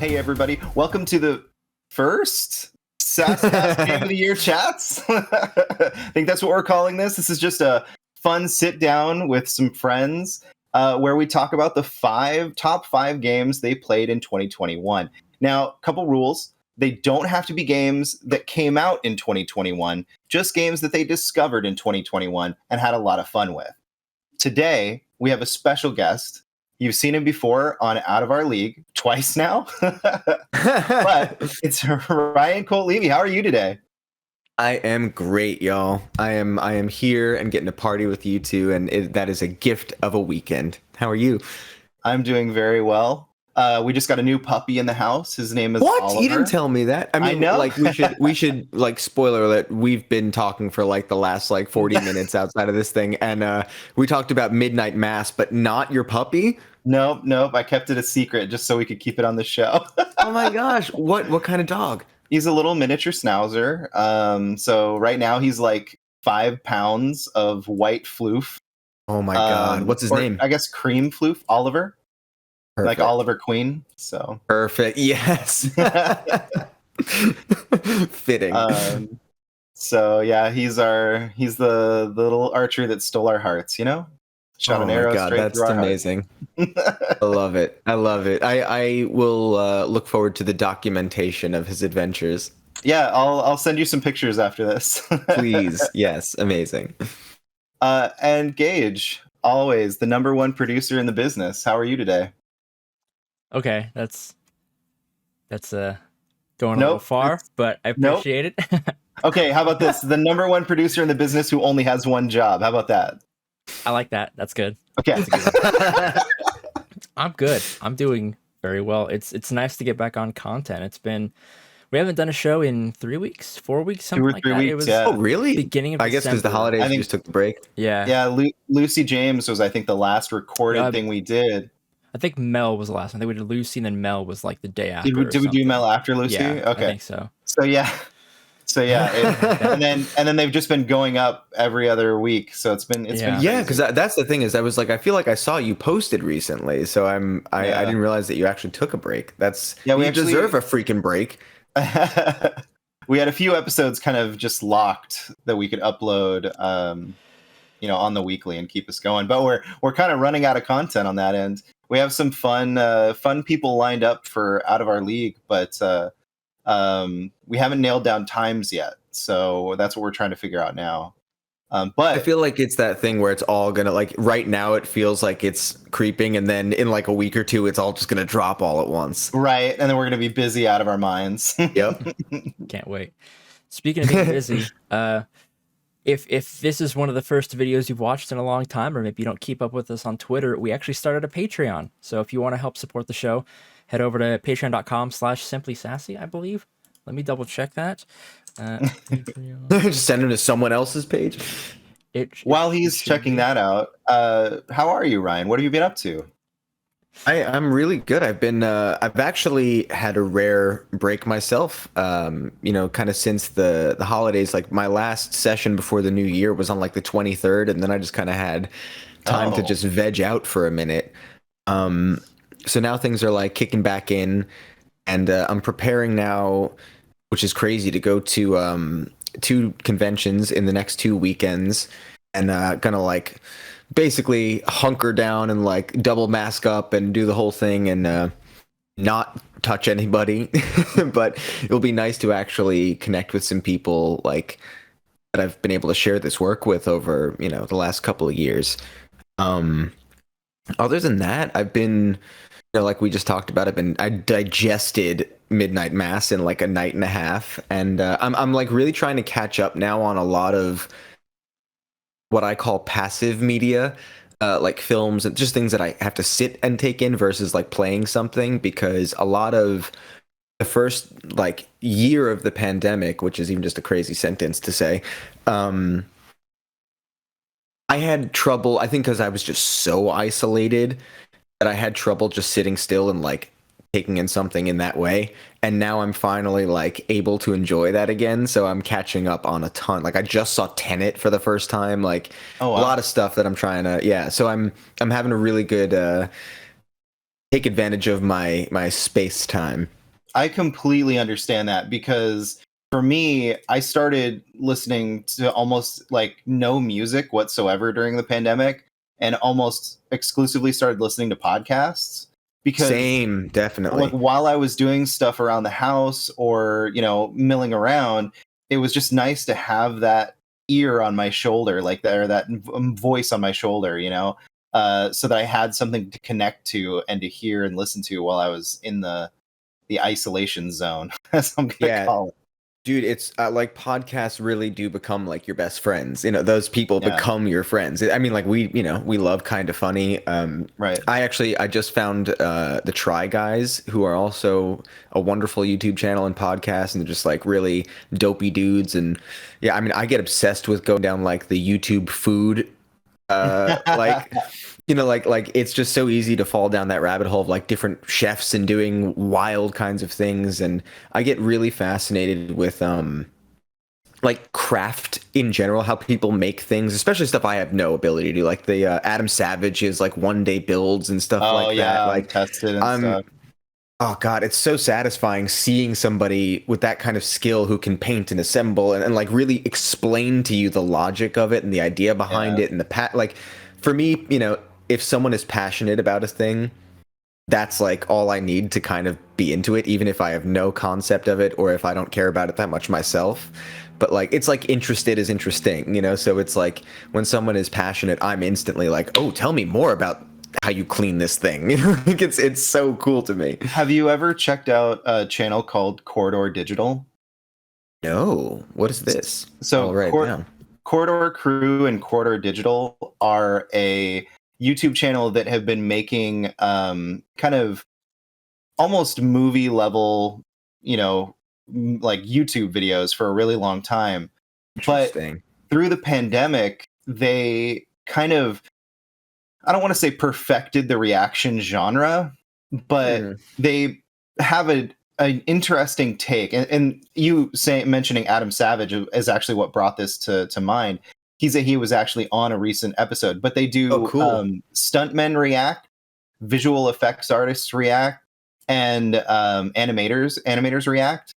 Hey everybody, welcome to the first Sass Game of the Year chats. I think that's what we're calling this. This is just a fun sit down with some friends where we talk about the top five games they played in 2021. Now, a couple rules. They don't have to be games that came out in 2021, just games that they discovered in 2021 and had a lot of fun with. Today, we have a special guest. You've seen him before on Out of Our League twice now. But it's Ryan Colt Levy. How are you today? I am great, y'all. I am here and getting to party with you two, and that is a gift of a weekend. How are you? I'm doing very well. We just got a new puppy in the house. His name is What? Oliver. You didn't tell me that. I mean, know. like we should like spoiler alert. We've been talking for like the last 40 minutes outside of this thing, and we talked about Midnight Mass, but not your puppy. Nope. I kept it a secret just so we could keep it on the show. Oh my gosh! What kind of dog? He's a little miniature schnauzer. So right now he's like 5 pounds of white floof. Oh my god! What's his name? I guess cream floof. Oliver. Perfect. Like Oliver Queen. So perfect. Yes. Fitting. So yeah, he's the little archer that stole our hearts. You know. Shot an arrow straight through our amazing. I love it. I will look forward to the documentation of his adventures. Yeah, I'll send you some pictures after this. Please. Yes, amazing. And Gage, always the number one producer in the business. How are you today? Okay, that's going a little far, but I appreciate it. Okay, how about this? The number one producer in the business who only has one job. How about that? I like that. That's good. Okay. I'm good. I'm doing very well. It's nice to get back on content. We haven't done a show in 3 weeks, 4 weeks, something like that. 2 or 3 weeks. It was Oh, really? Beginning of I guess because the holidays just took the break. Yeah. Yeah. Lucy James was, I think, the last recorded thing we did. I think Mel was the last one. I think we did Lucy, and then Mel was like the day after. Did we do Mel after Lucy? Yeah, okay. I think so. So yeah, and then they've just been going up every other week. So it's been because that's the thing is I was like I feel like I saw you posted recently, so I didn't realize that you actually took a break. We deserve a freaking break. We had a few episodes kind of just locked that we could upload, on the weekly and keep us going. But we're kind of running out of content on that end. We have some fun people lined up for Out of Our League, but we haven't nailed down times yet, so that's what we're trying to figure out now. But I feel like it's that thing where it's all gonna like right now it feels like it's creeping, and then in like a week or two it's all just gonna drop all at once. Right, and then we're gonna be busy out of our minds. Yep. Can't wait. Speaking of being busy, if this is one of the first videos you've watched in a long time, or maybe you don't keep up with us on Twitter, we actually started a Patreon. So if you want to help support the show, head over to patreon.com/simplysassy, I believe. Let me double check that. Just send him to someone else's page. While he's checking that out, how are you, Ryan? What have you been up to? I'm really good. I've actually had a rare break myself. Kind of since the holidays. Like my last session before the new year was on like the 23rd, and then I just kind of had time to just veg out for a minute. So now things are like kicking back in, and I'm preparing now, which is crazy, to go to 2 conventions in the next 2 weekends, and gonna like basically hunker down and like double mask up and do the whole thing and not touch anybody. But it'll be nice to actually connect with some people like that I've been able to share this work with over the last couple of years. Other than that, I've been like we just talked about, I digested Midnight Mass in like a night and a half, and I'm like really trying to catch up now on a lot of what I call passive media, like films and just things that I have to sit and take in versus like playing something, because a lot of the first like year of the pandemic, which is even just a crazy sentence to say, I had trouble, I think because I was just so isolated that I had trouble just sitting still and like taking in something in that way. And now I'm finally like able to enjoy that again. So I'm catching up on a ton. Like I just saw Tenet for the first time, like a lot of stuff that I'm trying to, So I'm having a really good take advantage of my space time. I completely understand that, because for me, I started listening to almost like no music whatsoever during the pandemic, and almost exclusively started listening to podcasts, because Same, like definitely. while I was doing stuff around the house or, milling around, it was just nice to have that ear on my shoulder, like that, or that voice on my shoulder, so that I had something to connect to and to hear and listen to while I was in the isolation zone, as I'm gonna Yeah, call it. dude, it's like podcasts really do become like your best friends. Those people Yeah, become your friends. I mean, like we love Kind of Funny. right. I just found the Try Guys, who are also a wonderful YouTube channel and podcast, and they're just like really dopey dudes. And yeah, I mean, I get obsessed with going down like the YouTube food like like it's just so easy to fall down that rabbit hole of like different chefs and doing wild kinds of things. And I get really fascinated with like craft in general, how people make things, especially stuff I have no ability to do, like the Adam Savage's like one day builds and stuff Oh like that. yeah, Like tested and I'm stuff. oh god, it's so satisfying seeing somebody with that kind of skill who can paint and assemble and like really explain to you the logic of it and the idea behind Yeah, it and like for me, if someone is passionate about a thing, that's like all I need to kind of be into it, even if I have no concept of it or if I don't care about it that much myself. But like it's like interested is interesting, so it's like when someone is passionate, I'm instantly like, oh, tell me more about how you clean this thing. Like it's so cool to me. have you ever checked out a channel called Corridor Digital? No, what is this? So I'll write it down. Corridor Crew and Corridor Digital are a YouTube channel that have been making kind of almost movie level, like YouTube videos for a really long time. But Interesting. through the pandemic, they kind of, I don't want to say perfected the reaction genre, but Hmm. they have an interesting take. And you mentioning Adam Savage is actually what brought this to mind. He was actually on a recent episode, but they Oh, do cool. stuntmen react, visual effects artists react, and animators react.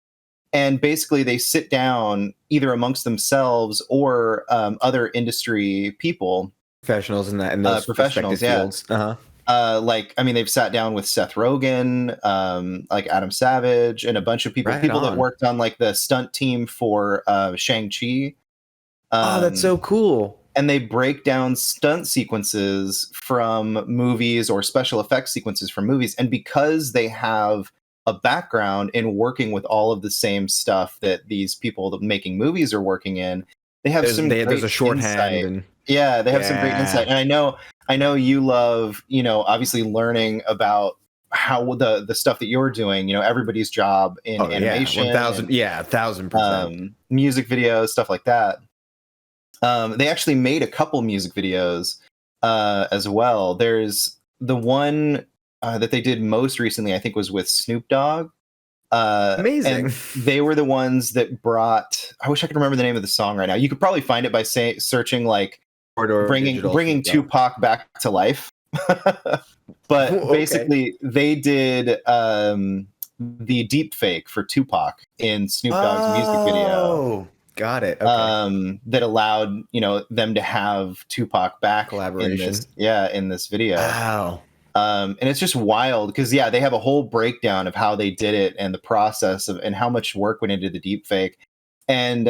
And basically, they sit down either amongst themselves or other industry people, Professionals in those respective professionals. Yeah, fields. Uh-huh. like I mean, they've sat down with Seth Rogen, like Adam Savage, and a bunch of Right people that on. worked on like the stunt team for Shang-Chi. Oh, that's Um, so cool. and they break down stunt sequences from movies or special effects sequences from movies. And because they have a background in working with all of the same stuff that these people making movies are working in, they have some There's great a shorthand insight. and Yeah, they have some great insight. yeah. And I know you love, obviously learning about how the stuff that you're doing, everybody's job in Oh yeah, animation and 1,000%. music videos, stuff like that. They actually made a couple music videos as well. There's the one that they did most recently, I think, was with Snoop Dogg. Amazing. And they were the ones that brought. I wish I could remember the name of the song right now. You could probably find it by searching like Corridor digital. bringing Tupac back to life. But Okay. basically, they did the deep fake for Tupac in Snoop Dogg's music video, Oh, got it. Okay. that allowed them to have Tupac back in Collaboration. this video. Wow. And it's just wild because they have a whole breakdown of how they did it and the process of and how much work went into the deep fake. And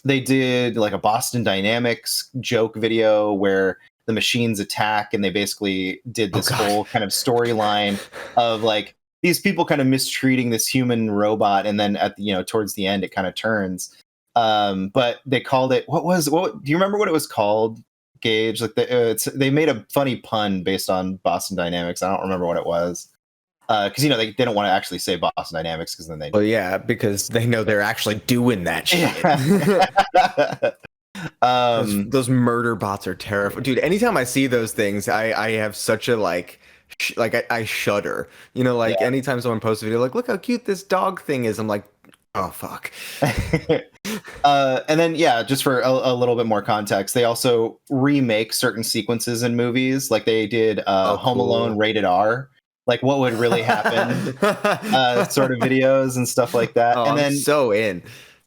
they did like a Boston Dynamics joke video where the machines attack, and they basically did Oh this God. whole kind of storyline of like these people kind of mistreating this human robot, and then at towards the end it kind of turns. But they called it what do you remember what it was called, Gage? Like they made a funny pun based on Boston Dynamics. I don't remember what it was. Because they don't want to actually say Boston Dynamics because then they Well, yeah, because they know they're actually doing that shit. Those murder bots are terrifying, dude. Anytime I see those things, I have such a like I shudder. Like yeah. anytime someone posts a video like, look how cute this dog thing is, I'm like, oh fuck. And then just for a little bit more context, they also remake certain sequences in movies, like they did Oh, Home Alone cool. rated R. like what would really happen, sort of videos and stuff like that. Oh, And I'm then so in.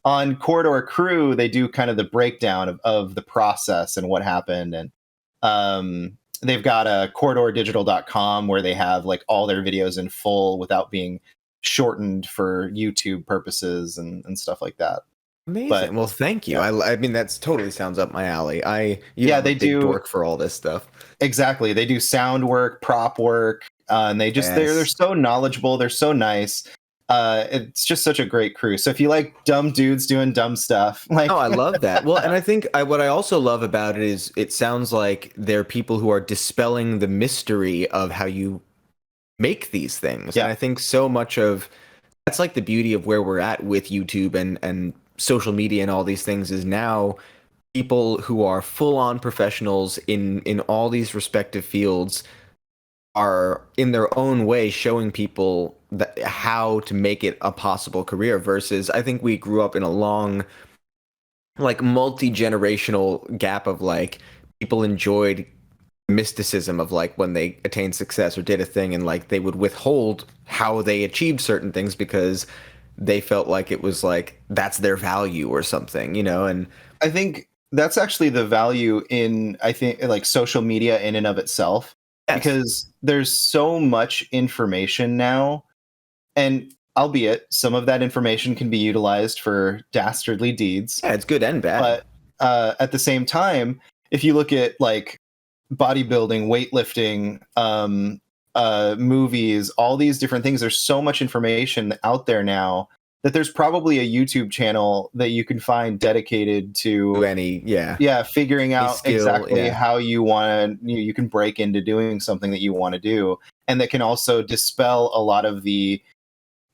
on Corridor Crew, they do kind of the breakdown of the process and what happened. And they've got a corridordigital.com where they have like all their videos in full without being shortened for YouTube purposes and stuff like that. Amazing. But, well, thank you. yeah. I mean, that's totally sounds up my alley. Yeah, I'm a they big do. dork for all this stuff. Exactly. They do sound work, prop work, and they're Yes. so knowledgeable. They're so nice. It's just such a great crew. So if you like dumb dudes doing dumb stuff, like Oh, I love that. Well, and I think what I also love about it is it sounds like they're people who are dispelling the mystery of how you make these things. Yeah. And I think so much of that's like the beauty of where we're at with YouTube and social media and all these things is now people who are full on professionals in all these respective fields are in their own way showing people that how to make it a possible career versus I think we grew up in a long like multi-generational gap of like people enjoyed mysticism of like when they attained success or did a thing and like they would withhold how they achieved certain things because they felt like it was like that's their value or something, you know. And I think that's actually the value in, I think, like social media in and of itself, yes. because there's so much information now, and albeit some of that information can be utilized for dastardly deeds. Yeah, it's good and bad. But at the same time, if you look at like bodybuilding, weightlifting, movies, all these different things, there's so much information out there now that there's probably a YouTube channel that you can find dedicated to any figuring out skill, exactly how you want to, you can break into doing something that you want to do, and that can also dispel a lot of the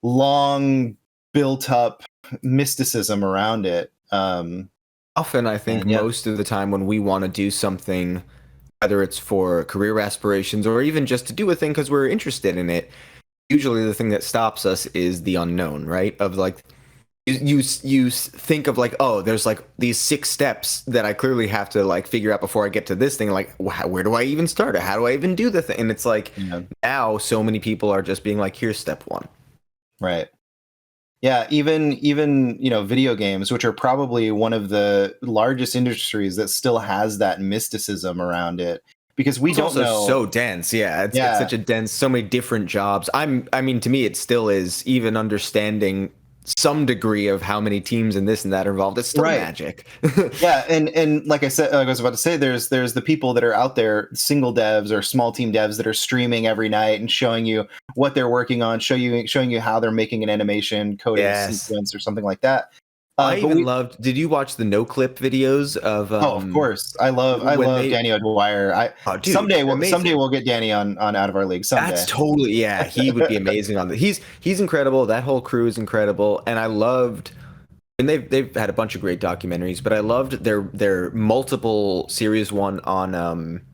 long built up mysticism around it. Often I think most of the time when we want to do something, whether it's for career aspirations or even just to do a thing because we're interested in it, usually the thing that stops us is the unknown, right? Of like you think of like, oh, there's like these 6 steps that I clearly have to like figure out before I get to this thing. Like, where do I even start? Or how do I even do the thing? And it's like now so many people are just being like, here's step 1. Right. Yeah, even video games, which are probably one of the largest industries that still has that mysticism around it, because we it's don't also know. So dense, it's such a dense, so many different jobs. I mean, to me, it still is. Even understanding some degree of how many teams and this and that are involved, it's still magic. Yeah, and like I said, like I was about to say, there's the people that are out there, single devs or small team devs that are streaming every night and showing you what they're working on, showing you how they're making an animation, coding a sequence or something like that. I even loved. Did you watch the no clip videos of? Of course, I love Danny O'Dwyer. Someday we'll get Danny on Out of Our League. Someday. That's totally he would be amazing on that. He's incredible. That whole crew is incredible, and I loved. And they've had a bunch of great documentaries, but I loved their multiple series one on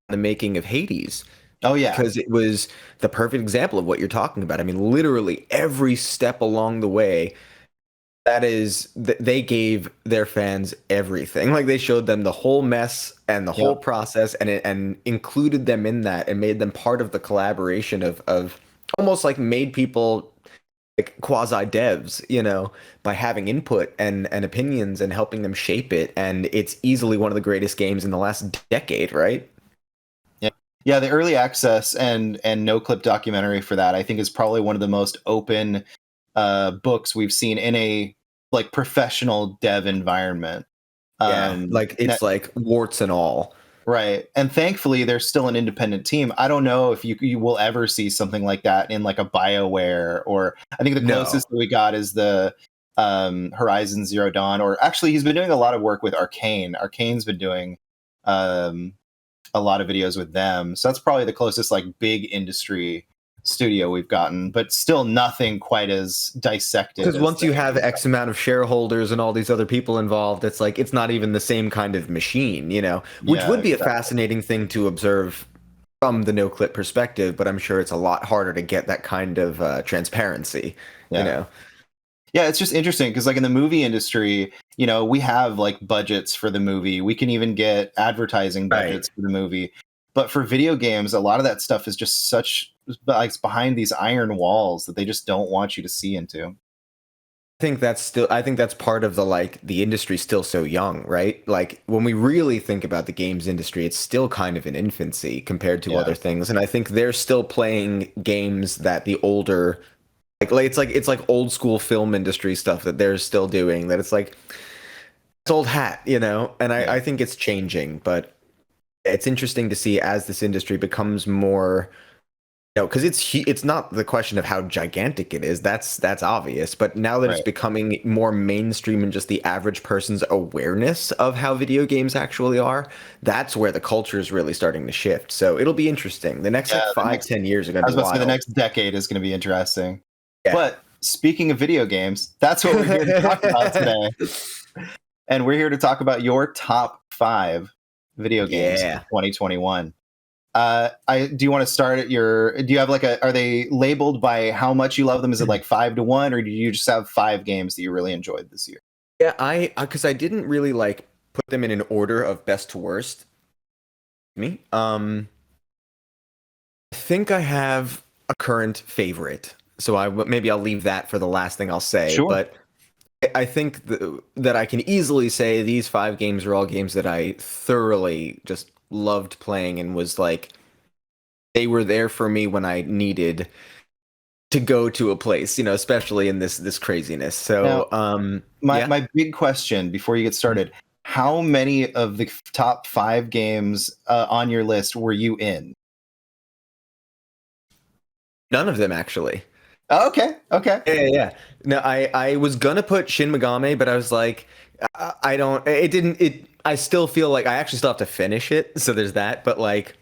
the making of Hades. Oh yeah, because it was the perfect example of what you're talking about. I mean, literally every step along the way. That is, they gave their fans everything. Like they showed them the whole mess and the whole process, and included them in that, and made them part of the collaboration of almost like made people like quasi devs, you know, by having input and opinions and helping them shape it. And it's easily one of the greatest games in the last decade, right? Yeah, the early access and no clip documentary for that, I think, is probably one of the most open books we've seen in a like professional dev environment. Like it's like warts and all. Right. And thankfully there's still an independent team. I don't know if you will ever see something like that in like a BioWare, or I think the closest that we got is the Horizon Zero Dawn, or actually he's been doing a lot of work with Arcane. Arcane's been doing a lot of videos with them. So that's probably the closest like big industry studio we've gotten, but still nothing quite as dissected. Because once you have X amount of shareholders and all these other people involved, it's like it's not even the same kind of machine, you know, which would be a fascinating thing to observe from the no clip perspective, but I'm sure it's a lot harder to get that kind of transparency, you know. Yeah, it's just interesting because like in the movie industry, you know, we have like budgets for the movie. We can even get advertising budgets for the movie. But for video games, a lot of that stuff is just such like behind these iron walls that they just don't want you to see into. I think that's part of the like the industry's still so young, right? Like when we really think about the games industry, it's still kind of in infancy compared to Yeah. other things. And I think they're still playing games that the older it's like old school film industry stuff that they're still doing, that it's like it's old hat, you know? And Yeah. I think it's changing, but it's interesting to see as this industry becomes more, you know, because it's not the question of how gigantic it is. That's obvious. But now that it's Right. becoming more mainstream and just the average person's awareness of how video games actually are, that's where the culture is really starting to shift. So it'll be interesting. The next Yeah, like the 5, next- 10 years are I going to was be about to say the wild. next decade is going to be interesting. Yeah. But speaking of video games, that's what we're here to talk about today. And we're here to talk about your top 5 video games Yeah. of 2021. Do you want to start at do you have like are they labeled by how much you love them? Is it like 5-1, or do you just have 5 games that you really enjoyed this year? Yeah, because I didn't really like put them in an order of best to worst. I think I have a current favorite, so maybe I'll leave that for the last thing I'll say. Sure. But I think that I can easily say these 5 games are all games that I thoroughly just loved playing and was like, they were there for me when I needed to go to a place, you know, especially in this craziness. So, My big question before you get started: how many of the top 5 games on your list were you in? None of them actually. Oh, okay. Yeah. No, I was gonna put Shin Megami, but I was like, I don't. It didn't. I still feel like I actually still have to finish it. So there's that. But like,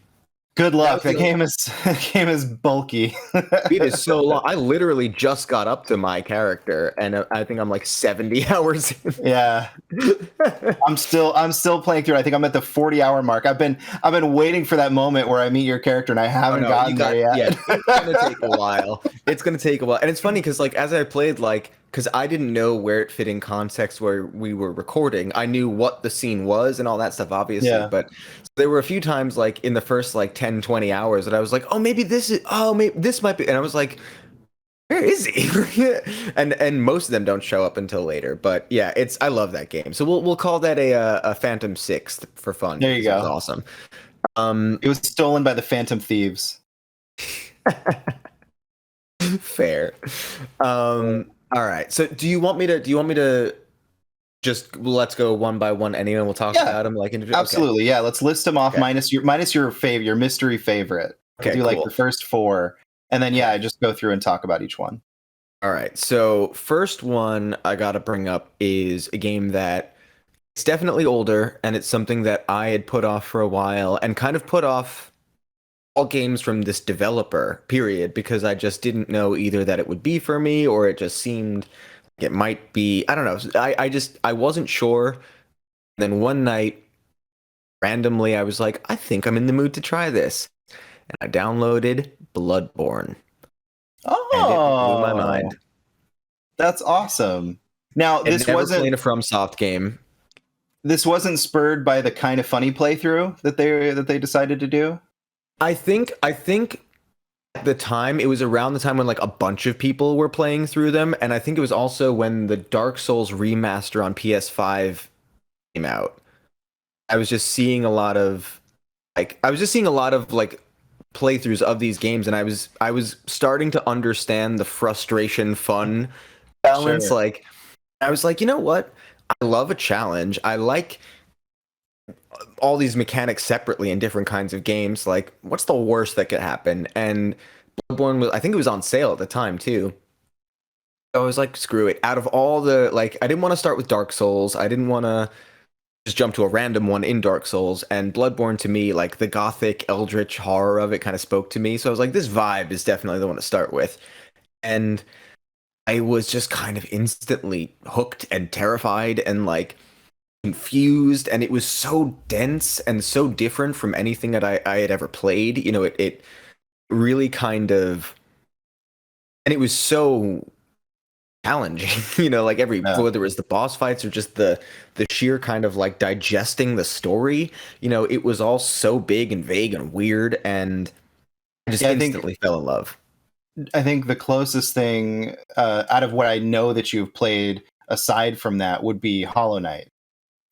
Good luck. That Game is bulky. it is so long. I literally just got up to my character, and I think I'm like 70 hours in. Yeah. I'm still playing through. I think I'm at the 40-hour mark. I've been waiting for that moment where I meet your character, and I haven't gotten there yet. Yeah, it's gonna take a while. It's gonna take a while, and it's funny because like as I played, like because I didn't know where it fit in context where we were recording. I knew what the scene was and all that stuff, obviously, Yeah. but there were a few times like in the first like 10, 20 hours that I was like, oh, maybe this might be, and I was like, where is he? and most of them don't show up until later. But yeah, I love that game. So we'll call that a Phantom Sixth for fun. There you go. It was awesome. It was stolen by the Phantom Thieves. Fair. All right. So do you want me to just let's go one by one anyway, and we'll talk about them like individually? Absolutely. Okay. Yeah, let's list them off Okay. minus your favorite, your mystery favorite. Okay, Do like cool. the first 4, and then just go through and talk about each one. All right. So first one I got to bring up is a game that it's definitely older, and it's something that I had put off for a while and kind of put off all games from this developer, period, because I just didn't know either that it would be for me or it just seemed like it might be. I don't know. I wasn't sure. And then one night, randomly, I was like, I think I'm in the mood to try this. And I downloaded Bloodborne. Oh, And it blew my mind. That's awesome. Now, I'd never played a FromSoft game. This wasn't spurred by the kind of funny playthrough that they decided to do. I think at the time it was around the time when like a bunch of people were playing through them, and I think it was also when the Dark Souls remaster on PS5 came out. I was just seeing a lot of playthroughs of these games, and I was starting to understand the frustration fun balance. Sure. Like I was like, you know what? I love a challenge. I like all these mechanics separately in different kinds of games. Like, what's the worst that could happen? And Bloodborne I think it was on sale at the time too. So I was like, screw it. Out of all the I didn't want to start with Dark Souls. I didn't want to just jump to a random one in Dark Souls. And Bloodborne to me, like the gothic eldritch horror of it kind of spoke to me. So I was like, this vibe is definitely the one to start with. And I was just kind of instantly hooked and terrified and like confused, and it was so dense and so different from anything that I had ever played. You know, it really kind of, and it was so challenging. You know, like Yeah. whether it was the boss fights or just the sheer kind of like digesting the story, you know, it was all so big and vague and weird, and I just Yeah, instantly fell in love. I think the closest thing out of what I know that you've played aside from that would be Hollow Knight,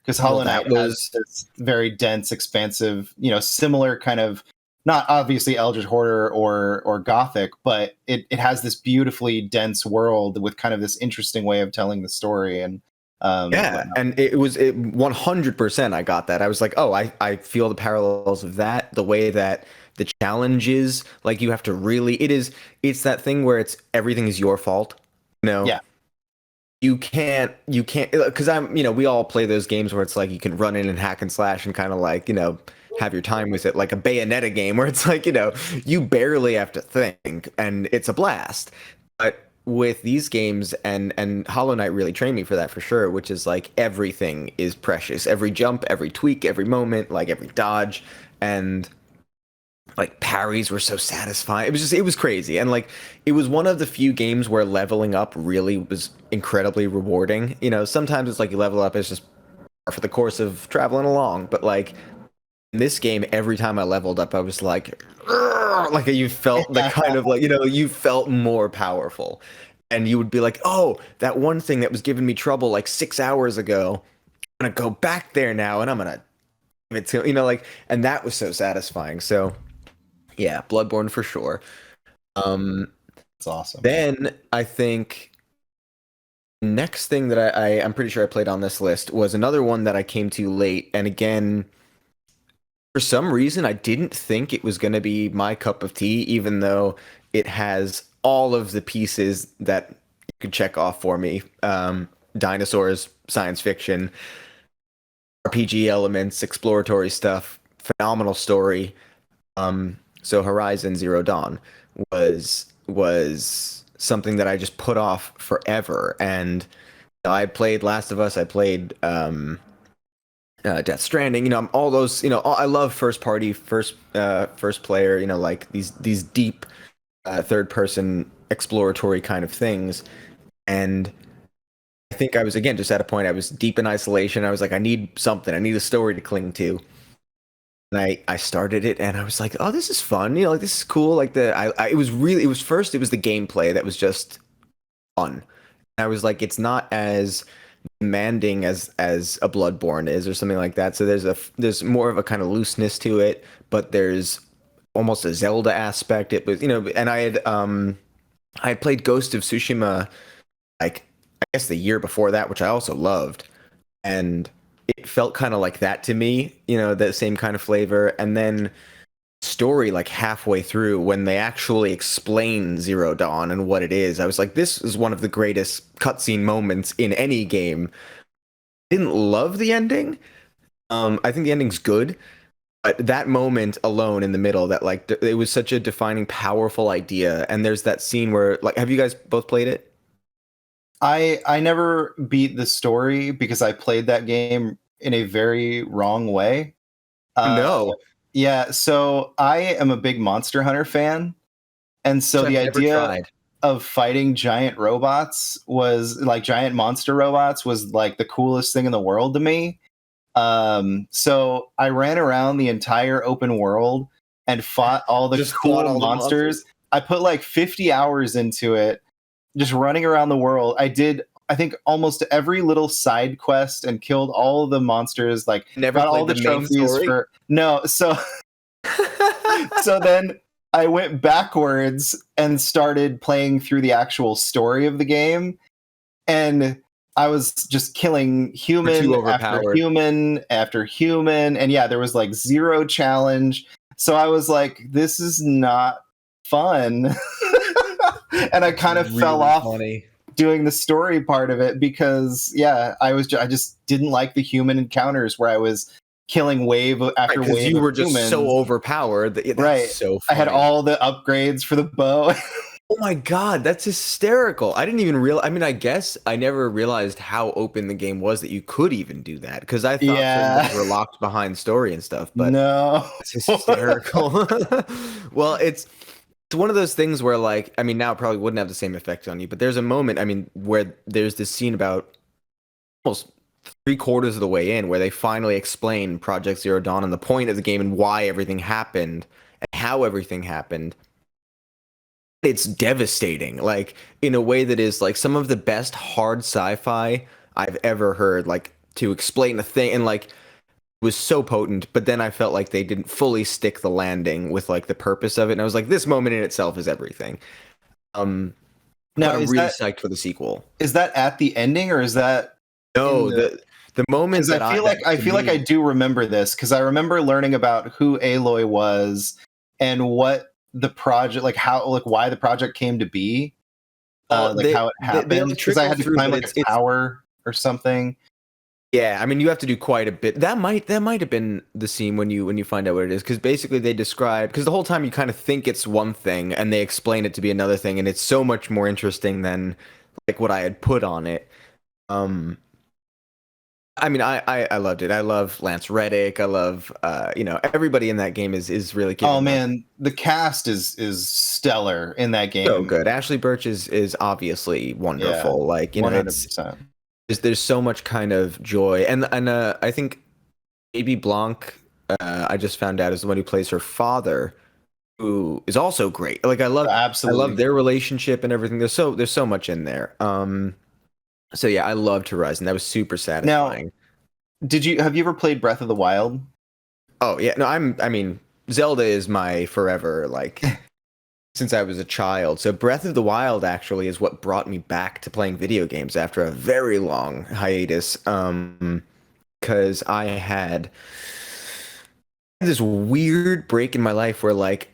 because Well, Hollow Knight that has was this very dense, expansive, you know, similar kind of, not obviously Eldritch Horror or Gothic, but it has this beautifully dense world with kind of this interesting way of telling the story. And yeah, whatnot. and it 100%. I got that. I was like, oh, I feel the parallels of that. The way that the challenge is, like, you have to really, it's that thing where it's everything is your fault. You know, Yeah. you can't, because I'm, you know, we all play those games where it's like you can run in and hack and slash and kind of like, you know, have your time with it, like a Bayonetta game where it's like, you know, you barely have to think and it's a blast. But with these games, and Hollow Knight really trained me for that for sure, which is like everything is precious. Every jump, every tweak, every moment, like every dodge, and like parries were so satisfying. It was crazy. And like it was one of the few games where leveling up really was incredibly rewarding. You know, sometimes it's like you level up, it's just for the course of traveling along, but like in this game, every time I leveled up, I was like, "Urgh," like you felt the kind of like, you know, you felt more powerful. And you would be like, oh, that one thing that was giving me trouble like 6 hours ago, I'm gonna go back there now and I'm gonna give it to, you know, like, and that was so satisfying. So yeah, Bloodborne for sure. It's awesome. Then I think next thing that I'm pretty sure I played on this list was another one that I came to late, and again, for some reason, I didn't think it was going to be my cup of tea, even though it has all of the pieces that you could check off for me. Dinosaurs, science fiction, RPG elements, exploratory stuff, phenomenal story. So Horizon Zero Dawn was something that I just put off forever, and I played Last of Us. I played Death Stranding, you know, all those, you know, I love first party, first player, you know, like these deep third person exploratory kind of things. And I think I was again just at a point I was deep in isolation. I was like, I need something, I need a story to cling to. And I started it and I was like, oh, this is fun, you know, like this is cool. Like it was the gameplay that was just fun. I was like, it's not as demanding as a Bloodborne is or something like that. So there's more of a kind of looseness to it, but there's almost a Zelda aspect. It was, you know, and I had played Ghost of Tsushima like I guess the year before that, which I also loved, and it felt kind of like that to me, you know, that same kind of flavor. And then story like halfway through when they actually explain Zero Dawn and what it is, I was like, this is one of the greatest cutscene moments in any game. Didn't love the ending. I think the ending's good, but that moment alone in the middle, that like it was such a defining, powerful idea. And there's that scene where like, have you guys both played it? I never beat the story because I played that game in a very wrong way. No, Yeah, so I am a big Monster Hunter fan, and so which the I've never idea tried. of fighting giant robots was like giant monster robots was like the coolest thing in the world to me. So I ran around the entire open world and fought all the Just fought cool all the monsters. monsters. I put like 50 hours into it, just running around the world. I did, I think, almost every little side quest and killed all of the monsters. Like, Never got all played the the main trophies story. for no. So then I went backwards and started playing through the actual story of the game, and I was just killing We're human too after overpowered. human after human, and yeah, there was like zero challenge. So I was like, this is not fun. And I kind of fell Really off funny. doing the story part of it because yeah, I just didn't like the human encounters where I was killing wave after Because wave you of were just humans. so overpowered. That's Right. so I had funny. all the upgrades for the bow. Oh my God, that's hysterical. I didn't even realize. I mean, I guess I never realized how open the game was that you could even do that. Because I thought certain Yeah. things were locked behind story and stuff, but No. it's hysterical. Well, it's one of those things where, like, I mean, now it probably wouldn't have the same effect on you, but there's a moment, I mean, where there's this scene about almost 3/4 of the way in where they finally explain Project Zero Dawn and the point of the game and why everything happened and how everything happened. It's devastating, like, in a way that is like some of the best hard sci-fi I've ever heard, like, to explain a thing, and like was so potent, but then I felt like they didn't fully stick the landing with like the purpose of it, and I was like, this moment in itself is everything. Now, but I'm really psyched for the sequel. Is that at the ending, or is that No, the moment that I feel like I do remember this, because I remember learning about who Aloy was and what the project, like how, like why the project came to be, like how it happened. Because I had to climb like a tower or something. Yeah, I mean, you have to do quite a bit. That might have been the scene when you find out what it is, because basically they describe, because the whole time you kind of think it's one thing and they explain it to be another thing, and it's so much more interesting than like what I had put on it. I mean, I loved it. I love Lance Reddick. I love everybody in that game is really oh man, the cast is stellar in that game. So good. Ashley Birch is obviously wonderful. Yeah, like, 100%. There's so much kind of joy, and I think Baby Blanc, I just found out, is the one who plays her father, who is also great. Like, I love their relationship and everything. There's so much in there. So yeah, I loved Horizon. That was super satisfying. Now, have you ever played Breath of the Wild? Oh yeah, no, I mean, Zelda is my forever, like, since I was a child. So Breath of the Wild actually is what brought me back to playing video games after a very long hiatus. Because I had this weird break in my life where, like,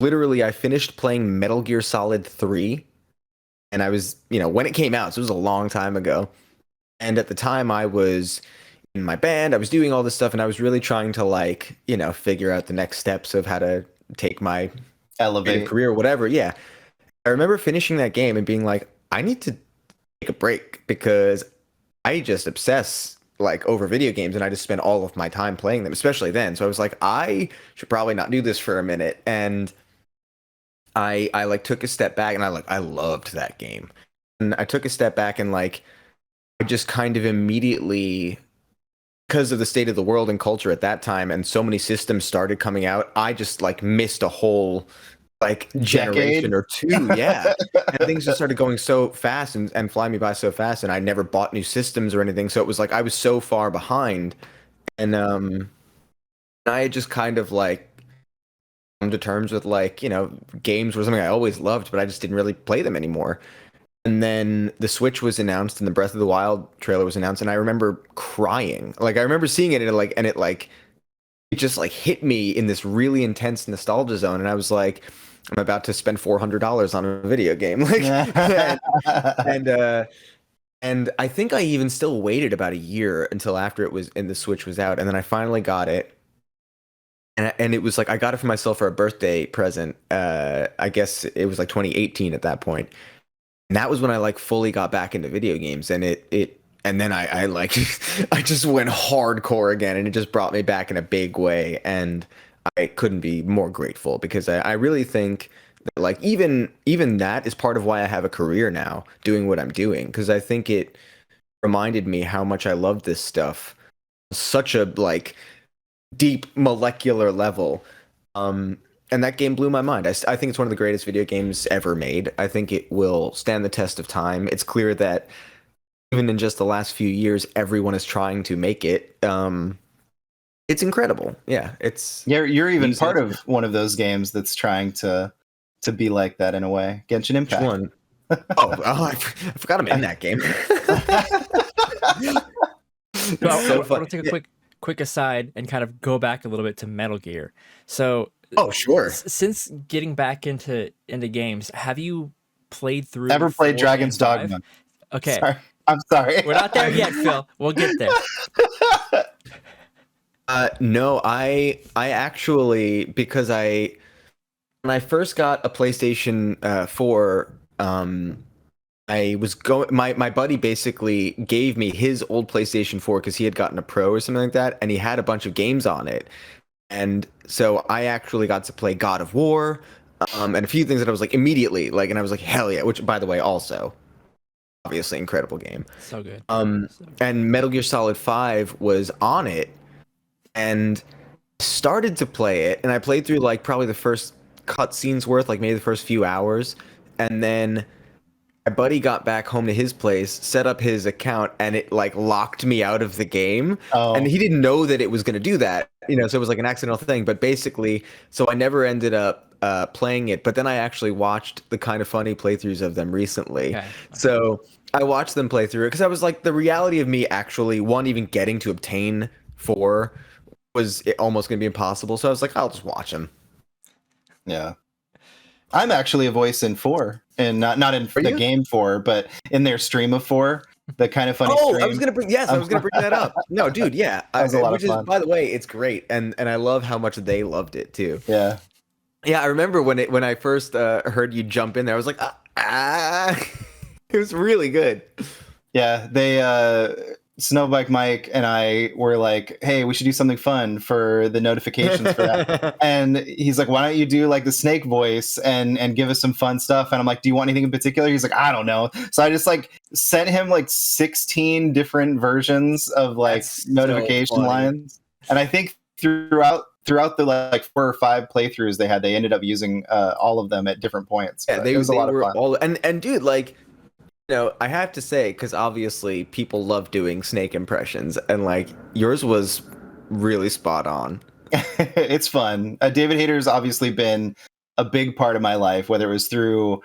literally I finished playing Metal Gear Solid 3. And I was, when it came out, so it was a long time ago. And at the time I was in my band, I was doing all this stuff, and I was really trying to, like, figure out the next steps of how to take my elevate career or whatever. Yeah. I remember finishing that game and being like, I need to take a break, because I just obsess, like, over video games, and I just spend all of my time playing them, especially then. So I was like, I should probably not do this for a minute. And I like took a step back, and I loved that game. And I took a step back, and like I just kind of immediately, because of the state of the world and culture at that time, and so many systems started coming out, I just like missed a whole like generation or two. Yeah. And things just started going so fast and flying me by so fast, and I never bought new systems or anything. So it was like I was so far behind. And I just kind of like come to terms with, like, games were something I always loved, but I just didn't really play them anymore. And then the Switch was announced, and the Breath of the Wild trailer was announced, and I remember crying. Like, I remember seeing it, and it just like hit me in this really intense nostalgia zone, and I was like, I'm about to spend $400 on a video game. Like, and I think I even still waited about a year until after the Switch was out, and then I finally got it. And it was like I got it for myself for a birthday present. I guess it was like 2018 at that point. And that was when I like fully got back into video games, and and then I like I just went hardcore again, and it just brought me back in a big way, and I couldn't be more grateful, because I really think that, like, even that is part of why I have a career now doing what I'm doing, because I think it reminded me how much I love this stuff. Such a like deep molecular level, and that game blew my mind. I think it's one of the greatest video games ever made. I think it will stand the test of time. It's clear that even in just the last few years, everyone is trying to make it. It's incredible. Yeah, you're even part of one of those games that's trying to be like that in a way. Genshin Impact. Which one? I forgot I'm in that game. Well, so I want to take a quick aside and kind of go back a little bit to Metal Gear. So, sure. Since getting back into games, have you played through? Ever played Dragon's Dogma? Okay, I'm sorry. We're not there yet, Phil. We'll get there. No, I actually, because when I first got a PlayStation 4, I was going. My buddy basically gave me his old PlayStation 4 because he had gotten a Pro or something like that, and he had a bunch of games on it. And so I actually got to play God of War. And a few things that I was like immediately like, and I was like, hell yeah! Which, by the way, also obviously incredible game. So good. And Metal Gear Solid 5 was on it, and started to play it, and I played through like probably the first cutscenes worth, like maybe the first few hours, and then my buddy got back home to his place, set up his account, and it like locked me out of the game. Oh. And he didn't know that it was going to do that, so it was like an accidental thing. But basically, so I never ended up playing it. But then I actually watched the Kind of Funny playthroughs of them recently. Okay. So I watched them play through it because I was like, the reality of me actually, one, even getting to obtain 4 was almost going to be impossible. So I was like, I'll just watch them. Yeah. I'm actually a voice in 4, and not in the game 4, but in their stream of 4, the Kind of Funny stream. I was gonna bring that up. No, dude, yeah, that was a lot of fun. By the way, it's great, and I love how much they loved it too. Yeah, yeah. I remember when I first heard you jump in there, I was like, it was really good. Yeah, they Snowbike Mike and I were like, hey, we should do something fun for the notifications for that. And he's like, why don't you do like the Snake voice and give us some fun stuff? And I'm like, do you want anything in particular? He's like, I don't know. So I just like sent him like 16 different versions of like notification lines. And I think throughout the like 4 or 5 playthroughs they ended up using all of them at different points. Yeah, it was a lot of fun. And dude, like, I have to say, because obviously people love doing Snake impressions, and like yours was really spot on. It's fun. David Hayter's obviously been a big part of my life, whether it was through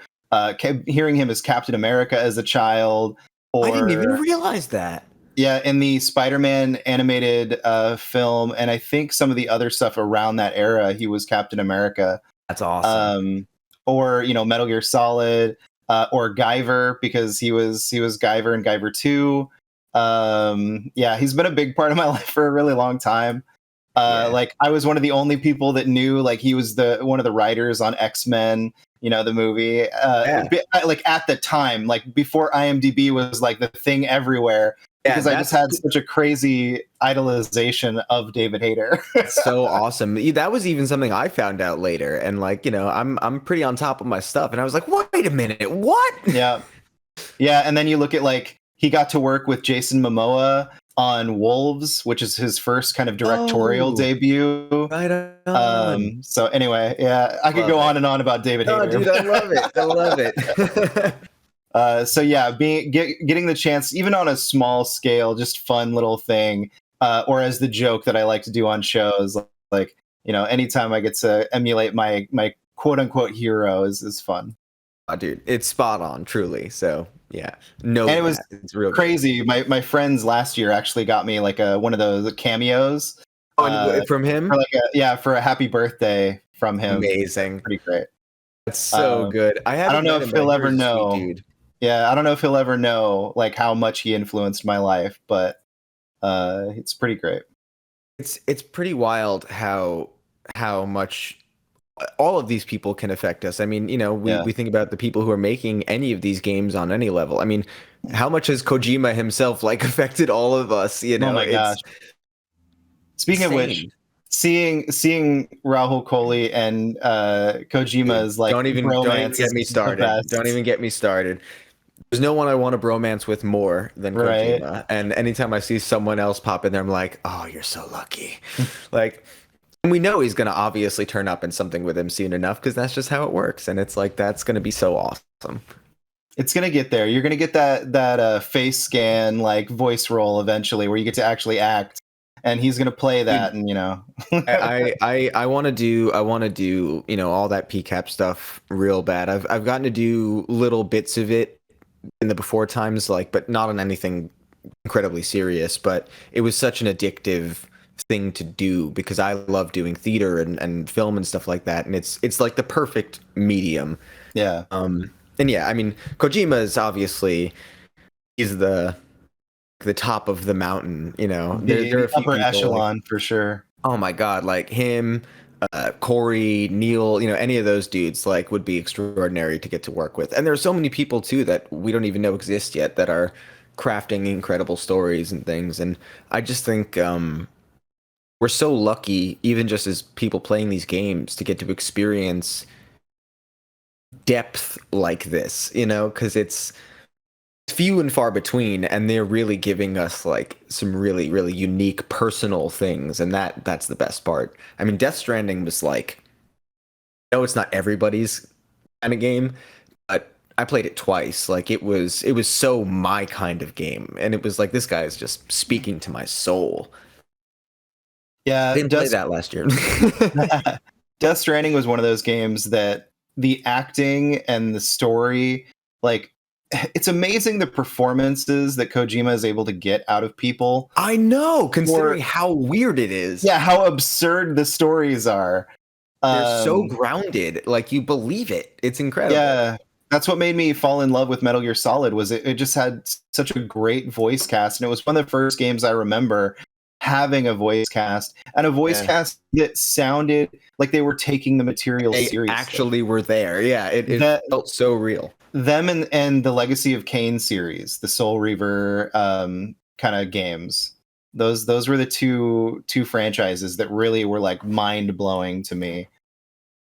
hearing him as Captain America as a child, or I didn't even realize that. Yeah, in the Spider-Man animated film, and I think some of the other stuff around that era, he was Captain America. That's awesome. Or Metal Gear Solid. Or Guyver, because he was Guyver in Guyver 2. Yeah, he's been a big part of my life for a really long time. Like I was one of the only people that knew like he was one of the writers on X-Men, the movie. Like at the time, like before IMDb was like the thing everywhere. Because I just had such a crazy idolization of David Hayter. So awesome. That was even something I found out later. And like, I'm pretty on top of my stuff. And I was like, wait a minute, what? Yeah. Yeah. And then you look at like, he got to work with Jason Momoa on Wolves, which is his first kind of directorial debut. Right on. So anyway, yeah, I could go on and on about David Hayter. Dude, I love it. I love it. So yeah, getting the chance, even on a small scale, just fun little thing, or as the joke that I like to do on shows, like anytime I get to emulate my quote unquote hero is fun. Oh, dude, it's spot on, truly. So yeah, no, and it's real crazy. Good. My friends last year actually got me like one of those cameos from him, for a happy birthday from him. Amazing, pretty great. That's so good. I don't know if he'll ever know. Dude. Yeah, I don't know if he'll ever know like how much he influenced my life, but it's pretty great. It's pretty wild how much all of these people can affect us. I mean, we think about the people who are making any of these games on any level. I mean, how much has Kojima himself like affected all of us? Oh my gosh. Speaking of which, seeing Rahul Kohli and Kojima's like don't even get me started. Don't even get me started. There's no one I want to bromance with more than Kojima. Right. And anytime I see someone else pop in there, I'm like, oh, you're so lucky. Like, and we know he's going to obviously turn up in something with him soon enough because that's just how it works. And it's like, that's going to be so awesome. It's going to get there. You're going to get that face scan, like voice role eventually where you get to actually act. And he's gonna play that, and I want to do all that PCAP stuff real bad. I've gotten to do little bits of it in the before times, like, but not on anything incredibly serious. But it was such an addictive thing to do because I love doing theater and film and stuff like that, and it's like the perfect medium. Yeah. And yeah, I mean, Kojima is obviously the top of the mountain, there are upper echelon for sure. Oh my god, like him, Corey, Neil, any of those dudes like would be extraordinary to get to work with. And there are so many people too that we don't even know exist yet that are crafting incredible stories and things. And I just think we're so lucky, even just as people playing these games, to get to experience depth like this, you know, because it's few and far between, and they're really giving us like some really, really unique personal things, and that's the best part. I mean, Death Stranding was like, no, it's not everybody's kind of game, but I played it twice. Like it was so my kind of game, and it was like this guy is just speaking to my soul. I Yeah, didn't play that last year. Death Stranding was one of those games that the acting and the story, like, it's amazing the performances that Kojima is able to get out of people. I know, considering how weird it is. Yeah, how absurd the stories are. They're so grounded, like you believe it. It's incredible. Yeah, that's what made me fall in love with Metal Gear Solid. Was it just had such a great voice cast, and it was one of the first games I remember having a voice cast, and a voice cast that sounded like they were taking the material seriously. Actually were there. Yeah, it felt so real. Them and the Legacy of Kain series, the Soul Reaver kind of games. Those were the two franchises that really were like mind blowing to me.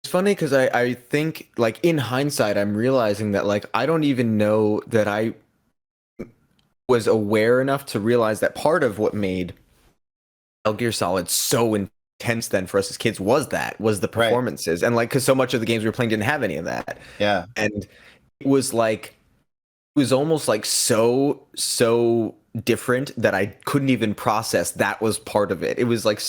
It's funny because I think like in hindsight I'm realizing that like I don't even know that I was aware enough to realize that part of what made Metal Gear Solid so intense then for us as kids was the performances, and like because so much of the games we were playing didn't have any of that. Yeah, and it was almost like so different that I couldn't even process that was part of it. It was like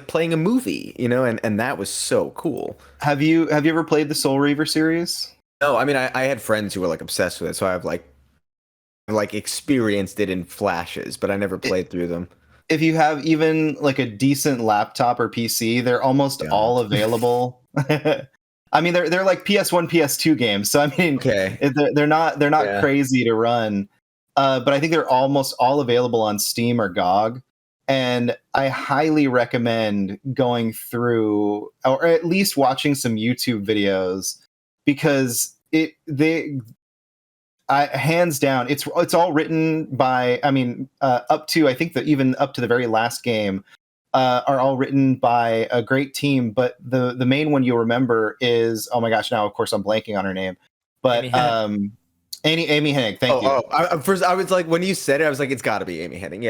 playing a movie, you know, and that was so cool. Have you ever played the Soul Reaver series? No, I mean I had friends who were like obsessed with it, so I've like experienced it in flashes, but I never played through them. If you have even like a decent laptop or PC, they're almost all available. I mean, they're like PS1, PS2 games, so I mean, they're not crazy to run, but I think they're almost all available on Steam or GOG, and I highly recommend going through or at least watching some YouTube videos because hands down, it's all written by. I mean, up to I think that even up to the very last game. Are all written by a great team, but the main one you'll remember is, oh my gosh, now of course I'm blanking on her name, but Amy Hennig. Thank you. First I was like, when you said it, I was like, it's got to be Amy Hennig.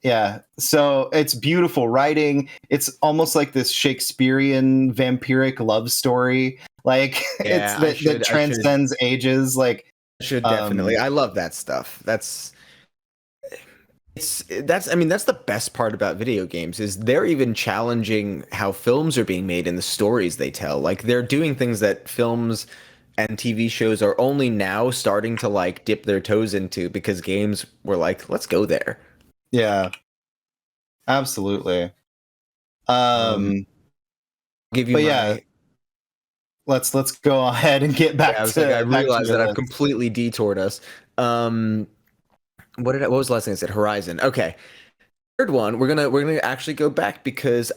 Yeah. So it's beautiful writing. It's almost like this Shakespearean vampiric love story, like that transcends ages. Like, should definitely. I love that stuff. That's the best part about video games is they're even challenging how films are being made and the stories they tell. Like they're doing things that films and TV shows are only now starting to like dip their toes into because games were like, let's go there. Yeah, absolutely. Give you let's go ahead and get back I realized that I've completely detoured us. What was the last thing I said? Horizon. Okay. Third one, we're gonna actually go back because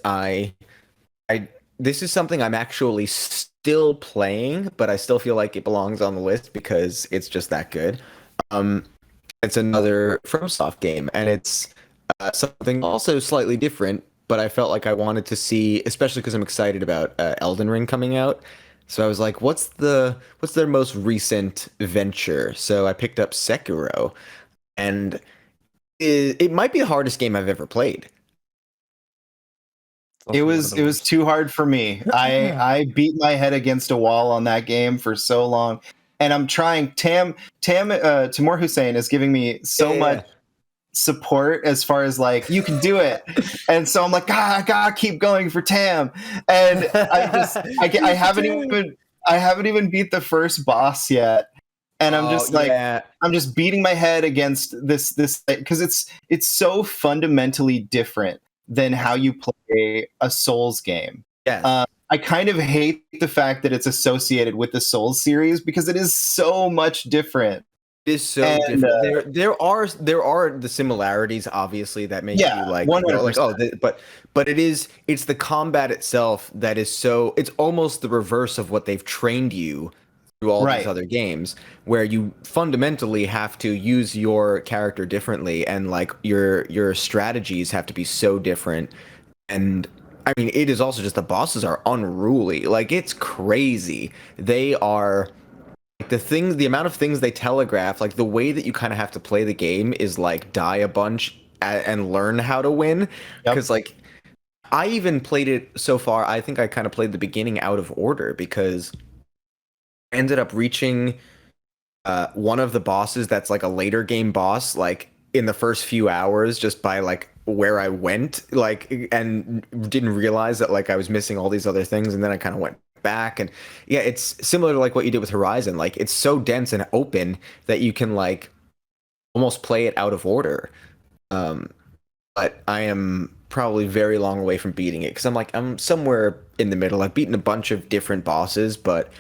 this is something I'm actually still playing, but I still feel like it belongs on the list because it's just that good. It's another FromSoft game, and it's something also slightly different, but I felt like I wanted to see, especially because I'm excited about Elden Ring coming out. So I was like, what's their most recent venture? So I picked up Sekiro. And it might be the hardest game I've ever played. It was too hard for me. I beat my head against a wall on that game for so long, and I'm trying. Timur Hussein is giving me so much support as far as like you can do it, and so I'm like, I gotta keep going for Tam, and I haven't even beat the first boss yet. And I'm just I'm just beating my head against this because it's so fundamentally different than how you play a Souls game. Yes. I kind of hate the fact that it's associated with the Souls series because it is so much different. It is so different. There are the similarities, obviously, that make you like, but it's the combat itself that is so. It's almost the reverse of what they've trained you through all these other games, where you fundamentally have to use your character differently, and like your strategies have to be so different. And I mean, it is also just the bosses are unruly. Like, it's crazy. They are like the amount of things they telegraph, like the way that you kind of have to play the game is like die a bunch and learn how to win. Yep. Because like I even played it so far. I think I kind of played the beginning out of order because I ended up reaching one of the bosses that's like a later game boss, like in the first few hours, just by like where I went, like, and didn't realize that like I was missing all these other things, and then I kind of went back, and yeah, it's similar to like what you did with Horizon. Like, it's so dense and open that you can like almost play it out of order. Um, but I am probably very long away from beating it because I'm somewhere in the middle. I've beaten a bunch of different bosses, but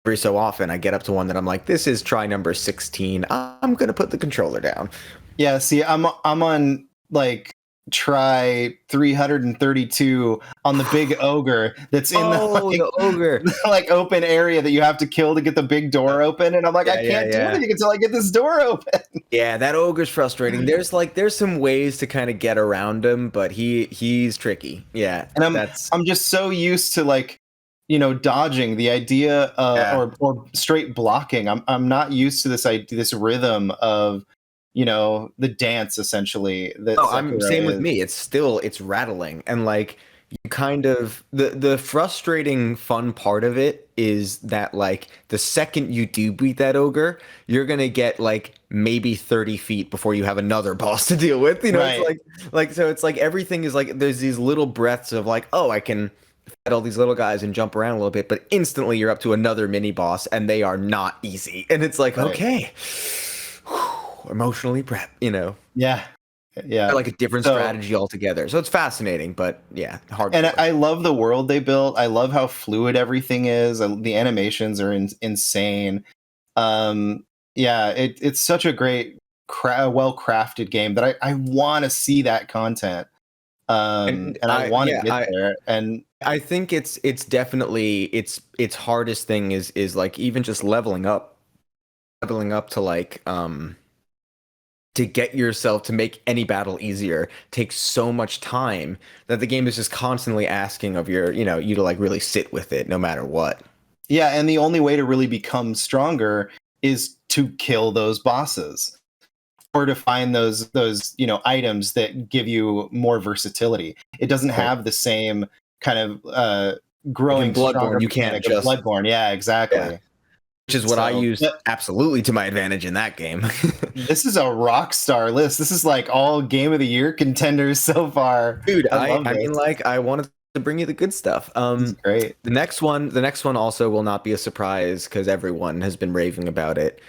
every so often I get up to one that I'm like, this is try number 16. I'm gonna put the controller down. Yeah, see, I'm on like try 332 on the big ogre that's in the ogre, like open area that you have to kill to get the big door open, and I'm like, I can't do anything until I get this door open. Yeah, that ogre's frustrating. There's some ways to kind of get around him, but he's tricky. Yeah, and I'm just so used to like, dodging the idea or straight blocking. I'm not used to this rhythm of the dance essentially. That I'm same with me. It's rattling, and like you kind of the frustrating fun part of it is that like the second you do beat that ogre, you're gonna get like maybe 30 feet before you have another boss to deal with. Right. It's like so it's like everything is like there's these little breaths of like, oh, I can fight all these little guys and jump around a little bit, but instantly you're up to another mini boss and they are not easy. And it's like, okay, emotionally prep, Yeah. They're like a different strategy altogether. So it's fascinating, but yeah, hard. And I love the world they built. I love how fluid everything is. The animations are insane. Yeah, it's such a great, well-crafted game that I want to see that content. And I want to get there. And I think it's definitely its hardest thing is like even just leveling up to like to get yourself to make any battle easier takes so much time that the game is just constantly asking of you to like really sit with it no matter what. Yeah, and the only way to really become stronger is to kill those bosses or to find those items that give you more versatility. It doesn't have the same kind of growing Bloodborne. You can't just Bloodborne. Yeah, exactly. Yeah. Which is what I use absolutely to my advantage in that game. This is a rock star list. This is like all Game of the Year contenders so far. Dude, I mean, like, I wanted to bring you the good stuff. Great. The next one also will not be a surprise because everyone has been raving about it.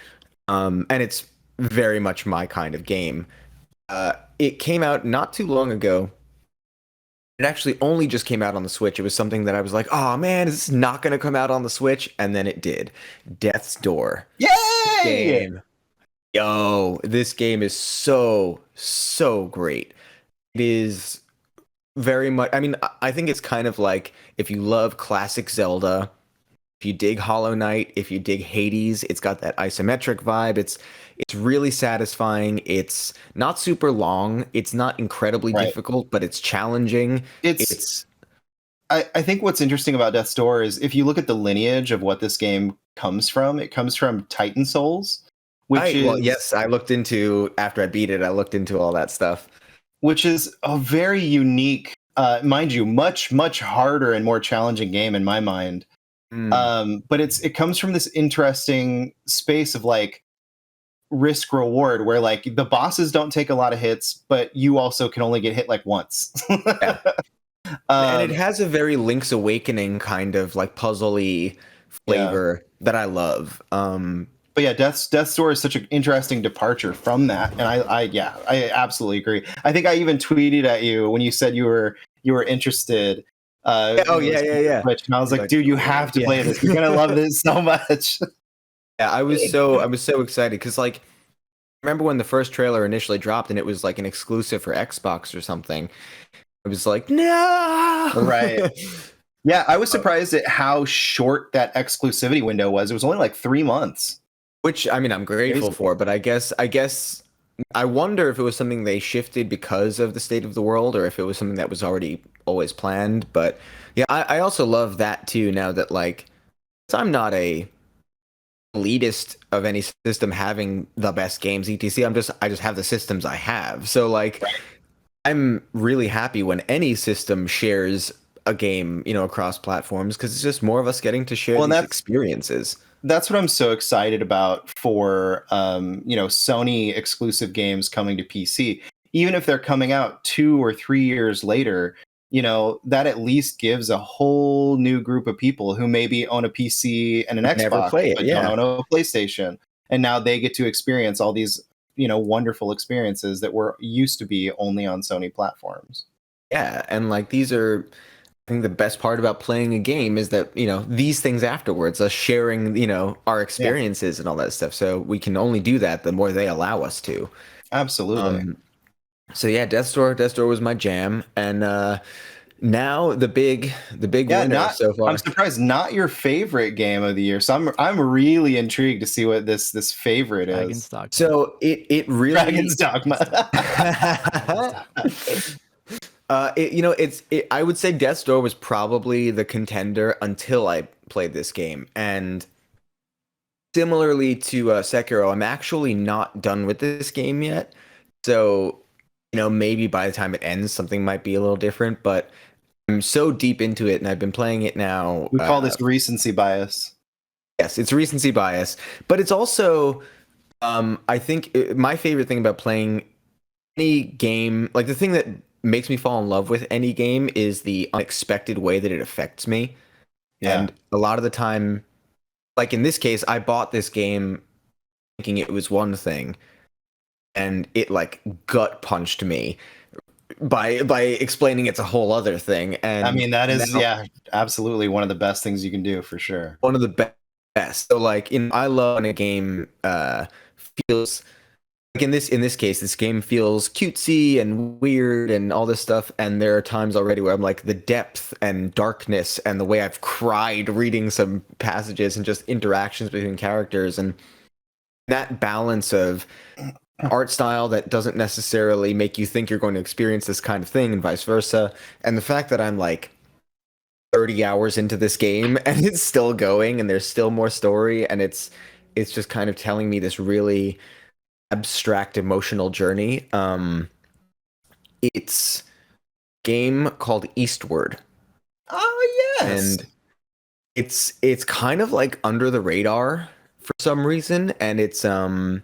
And it's very much my kind of game. It came out not too long ago. It actually only just came out on the Switch. It was something that I was like, oh man, is this not going to come out on the Switch? And then it did. Death's Door. Yay! Yo, this game is so great. It is very much, I mean, I think it's kind of like if you love classic Zelda, if you dig Hollow Knight, if you dig Hades, it's got that isometric vibe. It's really satisfying. It's not super long. It's not incredibly difficult, but it's challenging. I think what's interesting about Death's Door is if you look at the lineage of what this game comes from, it comes from Titan Souls, yes, I looked into, after I beat it, I looked into all that stuff. Which is a very unique, mind you, much, much harder and more challenging game in my mind. But it comes from this interesting space of like risk reward where like the bosses don't take a lot of hits, but you also can only get hit like once. And it has a very Link's Awakening kind of like puzzly flavor that I love. But yeah, Death's Door is such an interesting departure from that, and I absolutely agree. I think I even tweeted at you when you said you were interested. Yeah. Twitch, and I was like, dude, you have to play this. You're gonna love this so much. Yeah, I was so excited because like, remember when the first trailer initially dropped and it was like an exclusive for Xbox or something. I was like, no, right. Yeah, I was surprised at how short that exclusivity window was. It was only like 3 months. Which, I mean, I'm grateful for, but I guess I wonder if it was something they shifted because of the state of the world, or if it was something that was already always planned. But yeah, I also love that too. Now that like, 'cause I'm not a elitist of any system having the best games, etc. I just have the systems I have. So like, I'm really happy when any system shares a game, across platforms, because it's just more of us getting to share Well, and these experiences. that's what I'm so excited about for Sony exclusive games coming to PC. Even if they're coming out 2 or 3 years later, that at least gives a whole new group of people who maybe own a PC and an Never Xbox play it, but yeah. don't own a PlayStation. And now they get to experience all these, wonderful experiences that were used to be only on Sony platforms. Yeah, and like these are, I think the best part about playing a game is that, these things afterwards, us sharing, our Yeah, experiences and all that stuff. So we can only do that the more they allow us to. absolutely. So yeah, Death's Door was my jam, and now the big Yeah, winner so I'm far. surprised not your favorite game of the year. So I'm really intrigued to see what this favorite Dragon's is. Dogma. So it really Dragon's Dogma. I would say Death's Door was probably the contender until I played this game, and similarly to Sekiro, I'm actually not done with this game yet. So, maybe by the time it ends, something might be a little different, but I'm so deep into it and I've been playing it now. We call this recency bias. Yes, it's recency bias, but it's also, I think my favorite thing about playing any game, like the thing that makes me fall in love with any game is the unexpected way that it affects me. Yeah. And a lot of the time, like in this case, I bought this game thinking it was one thing, and it like gut punched me by explaining it's a whole other thing. And I mean, that is, now, absolutely one of the best things you can do for sure. one of the best. So like I love when a game feels like in this case, this game feels cutesy and weird and all this stuff. And there are times already where I'm like the depth and darkness and the way I've cried reading some passages and just interactions between characters, and that balance of art style that doesn't necessarily make you think you're going to experience this kind of thing and vice versa. And the fact that I'm like 30 hours into this game and it's still going and there's still more story, and it's just kind of telling me this really abstract emotional journey. It's a game called Eastward, Oh, yes. and it's kind of like under the radar for some reason, and it's not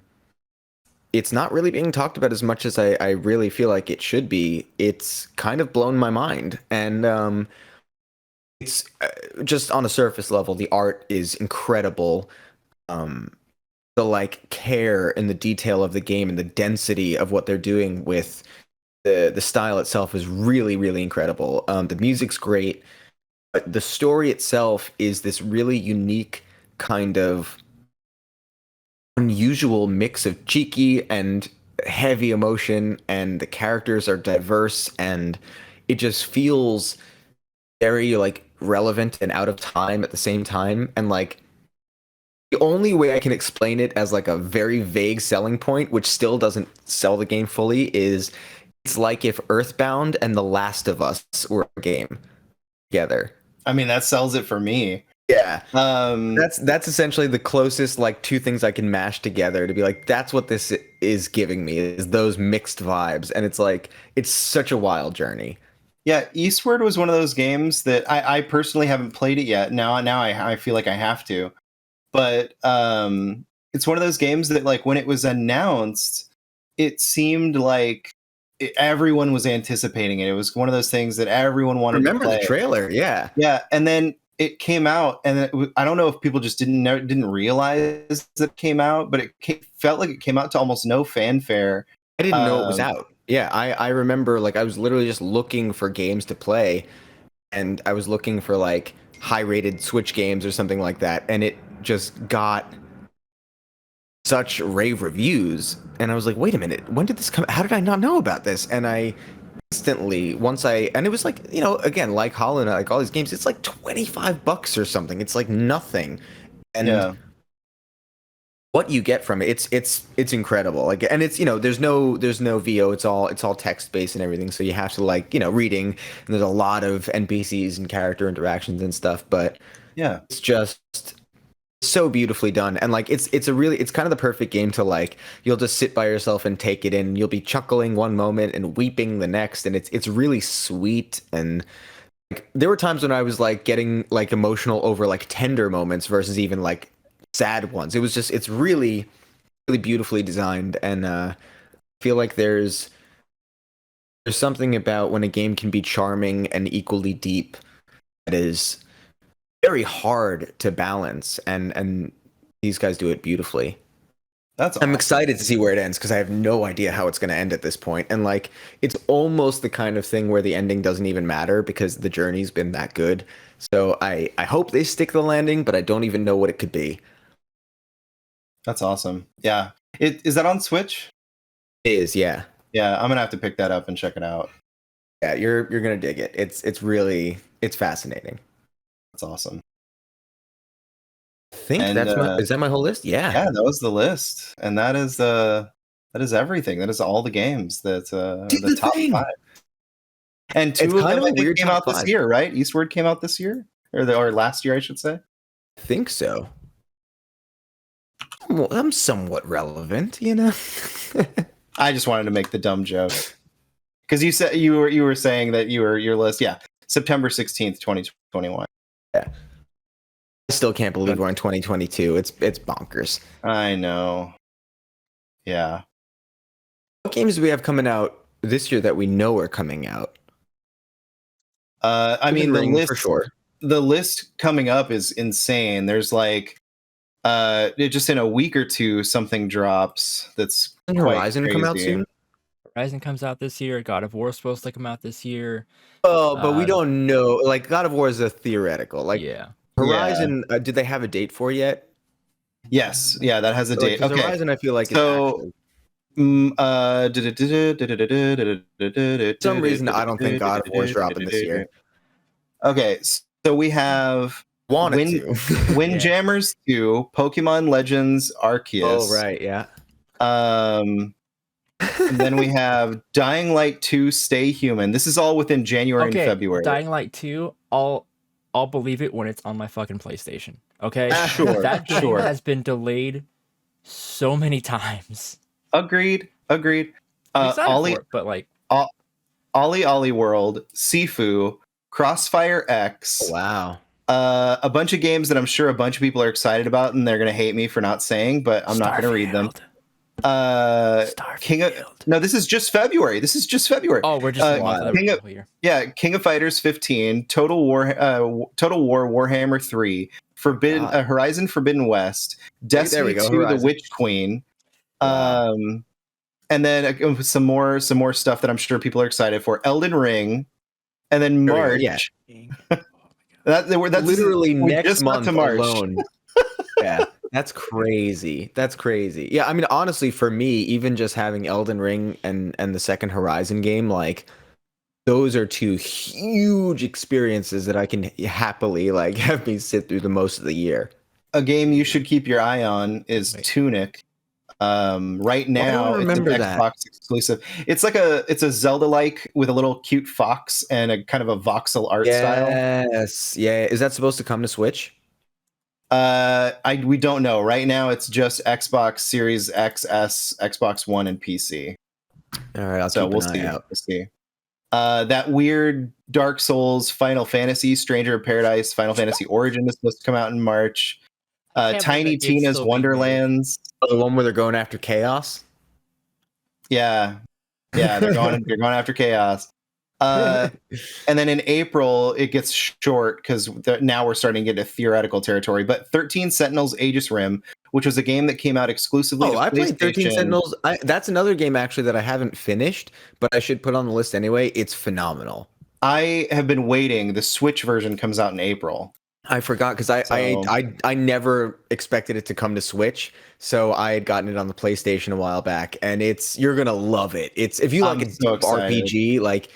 really being talked about as much as I really feel like it should be. It's kind of blown my mind, and it's just on a surface level, the art is incredible. The like care and the detail of the game and the density of what they're doing with the style itself is really, really incredible. The music's great, but the story itself is this really unique kind of unusual mix of cheeky and heavy emotion, and the characters are diverse, and it just feels very like relevant and out of time at the same time. And like the only way I can explain it as like a very vague selling point, which still doesn't sell the game fully, is it's like if Earthbound and The Last of Us were a game together. I mean, that sells it for me. Yeah. Um, That's essentially the closest like two things I can mash together to be like, that's what this is giving me, is those mixed vibes. And it's like, it's such a wild journey. yeah, Eastward was one of those games that I personally haven't played it yet. Now I feel like I have to. But it's one of those games that like when it was announced, it seemed like everyone was anticipating it. It was one of those things that everyone wanted to Remember play. the trailer? Yeah. Yeah, and then it came out, and I don't know if people just didn't realize that it came out, but felt like it came out to almost no fanfare. I didn't know it was out. Yeah, I remember like I was literally just looking for games to play, and I was looking for like high-rated Switch games or something like that, and it just got such rave reviews, and I was like, wait a minute, when did this come? How did I not know about this? And I instantly, and it was like, again, like Hollow Knight, like all these games, it's like $25 or something. It's like nothing. And Yeah. what you get from it, it's incredible. Like, and it's, there's no VO. It's all text based and everything. So you have to, like, reading, and there's a lot of NPCs and character interactions and stuff. But Yeah. it's just so beautifully done, and like it's kind of the perfect game to, like, you'll just sit by yourself and take it in. You'll be chuckling one moment and weeping the next, and it's really sweet. And like, there were times when I was like getting like emotional over like tender moments versus even like sad ones. It's really really beautifully designed, and I feel like there's something about when a game can be charming and equally deep that is very hard to balance, and these guys do it beautifully. That's I'm awesome. excited to see where it ends because I have no idea how it's going to end at this point. And like, it's almost the kind of thing where the ending doesn't even matter because the journey's been that good. So I hope they stick the landing, but I don't even know what it could be. That's awesome. Yeah. Is that on Switch? It is, yeah. Yeah, I'm gonna have to pick that up and check it out. Yeah, you're gonna dig it. It's fascinating. That's awesome. I think And, is that my whole list? Yeah. Yeah, that was the list, and that is everything. That is all the games that the top thing. 5. And two It's of kind them of a I think weird came top out this 5. year, right? Eastward came out this year, or last year, I should say. I think so. Well, I'm somewhat relevant, you know. I just wanted to make the dumb joke because you said you were saying that your list, yeah, September 16th, 2021. Yeah. I still can't believe we're in 2022. It's bonkers. I know. Yeah. What games do we have coming out this year that we know are coming out? I mean, Ring, for sure. The list coming up is insane. There's like, just in a week or two, something drops. That's Doesn't Horizon come out crazy. soon? Horizon comes out this year. God of War is supposed to come out this year. Oh, but we don't know. Like, God of War is a theoretical. Like, yeah. Horizon, did they have a date for yet? Yes. Yeah, that has a date. Like, okay. Horizon, I feel like so. For some reason, I don't think God of War is dropping this year. Okay, so we have Windjammers 2, Pokemon Legends Arceus. Oh, right, yeah. And then we have Dying Light 2, Stay Human. This is all within January and February. Dying Light 2, I'll believe it when it's on my fucking PlayStation. Okay? Sure. That game has been delayed so many times. Agreed. I'm excited for it, but like Ollie World, Sifu, Crossfire X. Oh, wow. A bunch of games that I'm sure a bunch of people are excited about, and they're going to hate me for not saying, but I'm not going to read them. No, this is just February. Oh, we're just here. Yeah, King of Fighters 15, Total War Warhammer 3, Horizon Forbidden West, Destiny 2, Horizon. The Witch Queen. Wow. And then some more stuff that I'm sure people are excited for. Elden Ring, and then March. Yeah. That's literally next month March. Alone. Yeah, that's crazy. Yeah, I mean, honestly, for me, even just having Elden Ring and the second Horizon game, like, those are two huge experiences that I can happily like have me sit through the most of the year. A game you should keep your eye on is Tunic. Right now it's an Xbox exclusive. It's a Zelda-like with a little cute fox and a kind of a voxel art style. Yes, yeah. Is that supposed to come to Switch? We don't know. Right now it's just Xbox Series XS, Xbox One, and PC. All right, we'll see. We'll see. That weird Dark Souls, Final Fantasy, Stranger of Paradise, Final Fantasy Origin is supposed to come out in March. Tiny Tina's Wonderlands. Oh, the one where they're going after chaos? Yeah, they're going after chaos. And then in April it gets short because now we're starting to get into theoretical territory. But 13 Sentinels: Aegis Rim, which was a game that came out exclusively. Oh, I played 13 Sentinels. That's another game actually that I haven't finished, but I should put on the list anyway. It's phenomenal. I have been waiting. The Switch version comes out in April. I forgot because I never expected it to come to Switch, so I had gotten it on the PlayStation a while back, and you're gonna love it. It's if you like a deep RPG, like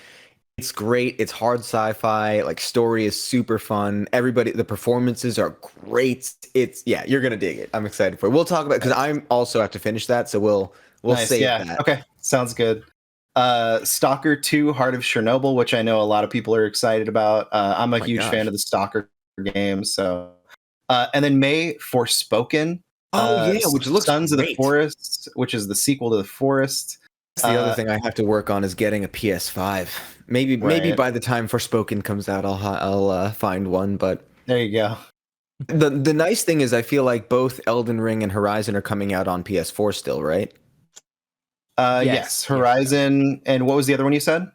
It's great. It's hard sci-fi. Like story is super fun. Everybody, the performances are great. It's yeah, you're gonna dig it. I'm excited for it. We'll talk about because I'm also have to finish that, so we'll Nice. save Yeah. that. Okay. Sounds good. Stalker 2: Heart of Chernobyl, which I know a lot of people are excited about. I'm a Oh my huge gosh. fan of the Stalker games. So, and then May Forspoken. Oh yeah, which looks Sons of the great. Forest, which is the sequel to The Forest. That's the other thing I have to work on is getting a PS5. Maybe Right. by the time Forspoken comes out, I'll find one. But There you go. the nice thing is I feel like both Elden Ring and Horizon are coming out on PS4 still, right? Yes. Horizon, and what was the other one you said?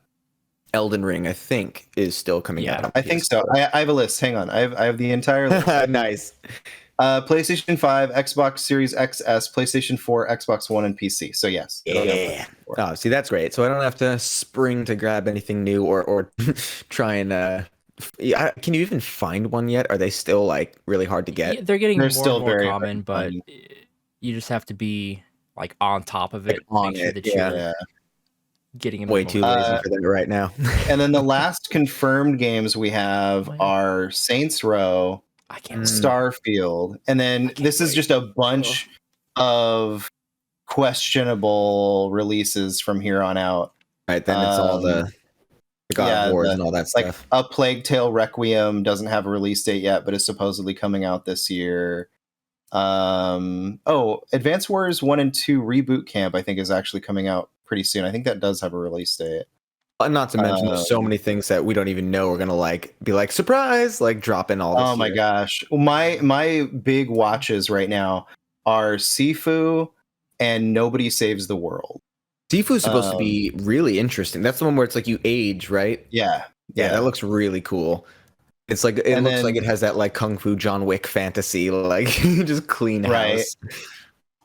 Elden Ring, I think, is still coming Yeah, out on I think so. I have a list. Hang on. I have the entire list. Nice. PlayStation 5, Xbox Series XS, PlayStation 4, Xbox One, and PC. So yes. Yeah. Oh, see, that's great. So I don't have to spring to grab anything new or try and can you even find one yet? Are they still like really hard to get? Yeah, they're getting They're more still and more very hard common, to but find. you just have to be like on top of it. on Make sure it, that yeah. you're Yeah. getting them. Way too lazy for that right now. And then the last confirmed games we have Oh, yeah. are Saints Row, I can't wait. Starfield, and then this is just a bunch of questionable releases from here on out. Right, then it's all the God of Wars and all that like stuff. A Plague Tale Requiem doesn't have a release date yet, but is supposedly coming out this year. Advance Wars 1 and 2 Reboot Camp, I think, is actually coming out pretty soon. I think that does have a release date. Not to mention there's so many things that we don't even know are gonna like be like surprise, like drop in all this. Oh my gosh. My big watches right now are Sifu and Nobody Saves the World. Sifu's supposed to be really interesting. That's the one where it's like you age, right? Yeah. Yeah, that looks really cool. It's like it looks like it has that like Kung Fu John Wick fantasy, like just clean house. Right.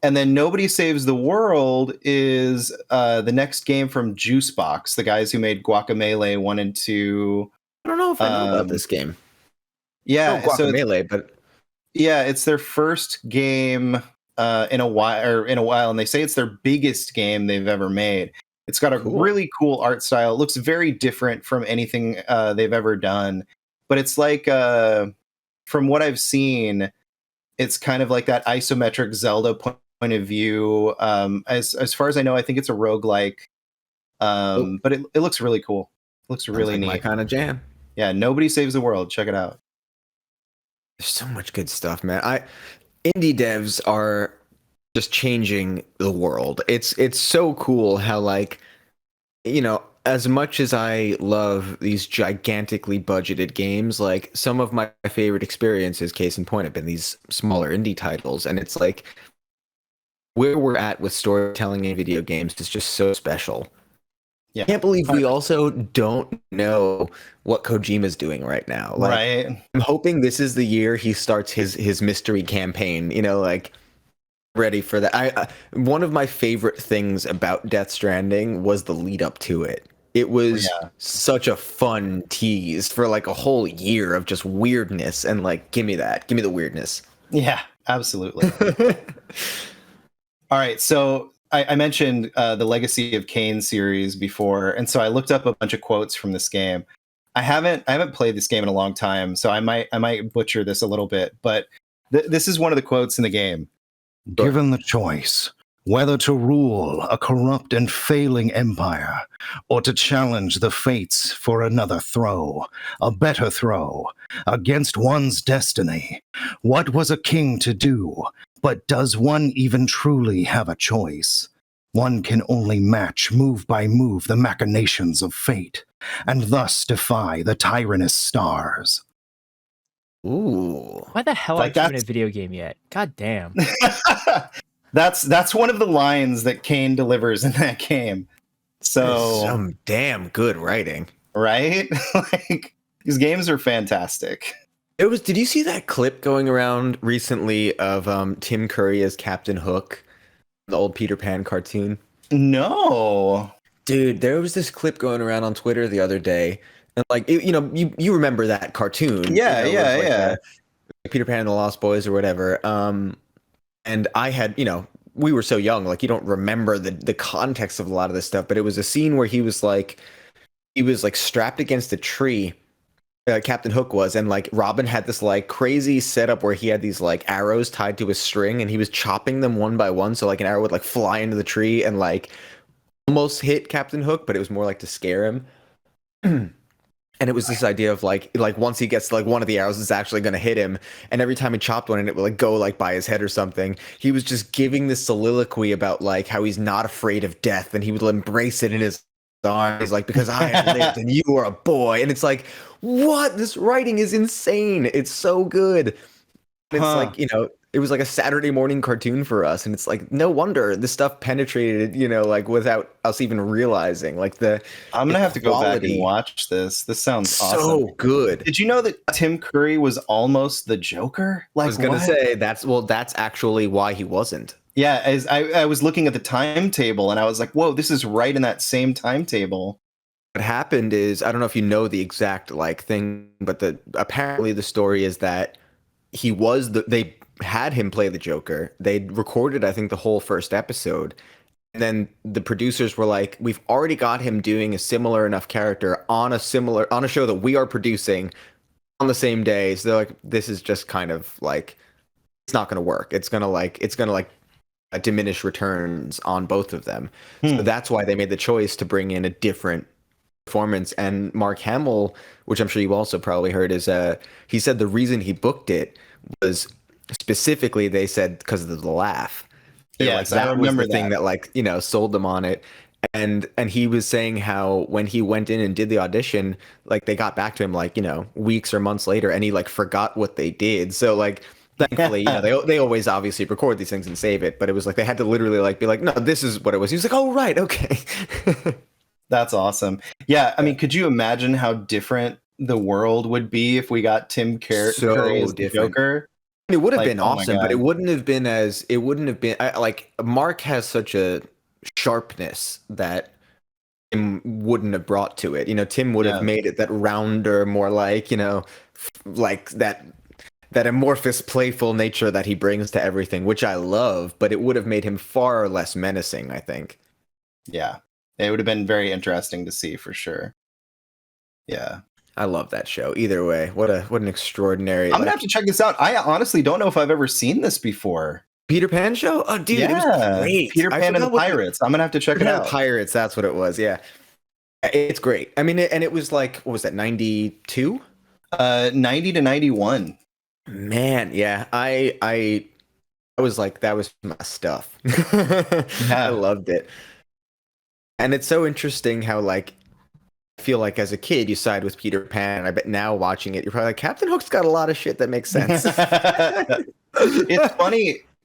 And then Nobody Saves the World is the next game from Juicebox, the guys who made Guacamelee 1 and 2. I don't know if I know about this game. Yeah, Guacamelee, but yeah, it's their first game in a while, and they say it's their biggest game they've ever made. It's got a really cool art style. It looks very different from anything they've ever done, but it's like from what I've seen, it's kind of like that isometric Zelda point of view. As far as I know, I think it's a roguelike. But it looks really cool. It looks really neat. My kind of jam. Yeah, Nobody Saves the World. Check it out. There's so much good stuff, man. Indie devs are just changing the world. It's so cool how, like, you know, as much as I love these gigantically budgeted games, like some of my favorite experiences, case in point, have been these smaller indie titles, and it's like where we're at with storytelling in video games is just so special. Yeah. I can't believe we also don't know what Kojima's doing right now. Like, right. I'm hoping this is the year he starts his mystery campaign, you know, like ready for that. One of my favorite things about Death Stranding was the lead up to it. It was such a fun tease for like a whole year of just weirdness, and like, give me that. Give me the weirdness. Yeah, absolutely. All right, so I mentioned the Legacy of Kain series before, and so I looked up a bunch of quotes from this game. I haven't played this game in a long time, so I might butcher this a little bit, but this is one of the quotes in the game. Given the choice whether to rule a corrupt and failing empire or to challenge the fates for another throw, a better throw, against one's destiny, what was a king to do? But does one even truly have a choice? One can only match move by move the machinations of fate, and thus defy the tyrannous stars. Ooh. Why the hell aren't you in a video game yet? God damn. That's one of the lines that Kain delivers in that game. So some damn good writing. Right? Like, these games are fantastic. Did you see that clip going around recently of Tim Curry as Captain Hook, the old Peter Pan cartoon? No. Dude, there was this clip going around on Twitter the other day, and like, you remember that cartoon? Yeah, you know, yeah. Peter Pan and the Lost Boys or whatever. And I had, we were so young, like, you don't remember the context of a lot of this stuff, but it was a scene where he was like, he was like strapped against a tree. Captain Hook was, and like Robin had this like crazy setup where he had these like arrows tied to a string, and he was chopping them one by one, so like an arrow would like fly into the tree and like almost hit Captain Hook, but it was more like to scare him. And it was this idea of like once he gets like one of the arrows is actually going to hit him, and every time he chopped one and it would like go like by his head or something, he was just giving this soliloquy about like how he's not afraid of death and he would embrace it in his arms, like, because I have lived and you are a boy. And it's like, what? This writing is insane. It's so good. It's like, you know, it was like a Saturday morning cartoon for us, and it's like no wonder this stuff penetrated, you know, like without us even realizing. Like I'm gonna have to go back and watch this. This sounds so awesome. Good. Did you know that Tim Curry was almost the Joker? Like, I was gonna say that's actually why he wasn't. Yeah, as I was looking at the timetable and I was like, whoa, this is right in that same timetable. What happened is, I don't know if you know the exact like thing, but apparently the story is that they had him play the Joker. They recorded, I think, the whole first episode. And then the producers were like, we've already got him doing a similar enough character on a show that we are producing on the same day. So they're like, this is just kind of like, it's not going to work. It's going to diminish returns on both of them. So that's why they made the choice to bring in a different performance. And Mark Hamill, which I'm sure you also probably heard, is he said the reason he booked it was specifically, they said, because of the laugh. Yes, like, I remember was the thing that like, you know, sold them on it. And he was saying how when he went in and did the audition, like they got back to him like, you know, weeks or months later, and he like forgot what they did. So like, thankfully, you know, they always obviously record these things and save it, but it was like they had to literally like be like, no, this is what it was. He was like, oh right, okay. That's awesome. Yeah, I mean, could you imagine how different the world would be if we got Tim Curry as the Joker? It would have been awesome, but it wouldn't have been like Mark has such a sharpness that Tim wouldn't have brought to it. You know, Tim would have made it that rounder, more like, you know, like that amorphous, playful nature that he brings to everything, which I love, but it would have made him far less menacing, I think. Yeah. It would have been very interesting to see for sure. Yeah. I love that show. Either way, what an extraordinary. I'm gonna have to check this out. I honestly don't know if I've ever seen this before. Peter Pan show? Oh, dude, it was great. Peter Pan and the Pirates. I'm gonna have to check it out. Pirates, that's what it was. Yeah, it's great. I mean, and it was like, what was that? 92? 90 to 91. Man, yeah. I was like, that was my stuff. I loved it. And it's so interesting how like, I feel like as a kid you side with Peter Pan, and I bet now watching it you're probably like, Captain Hook's got a lot of shit that makes sense.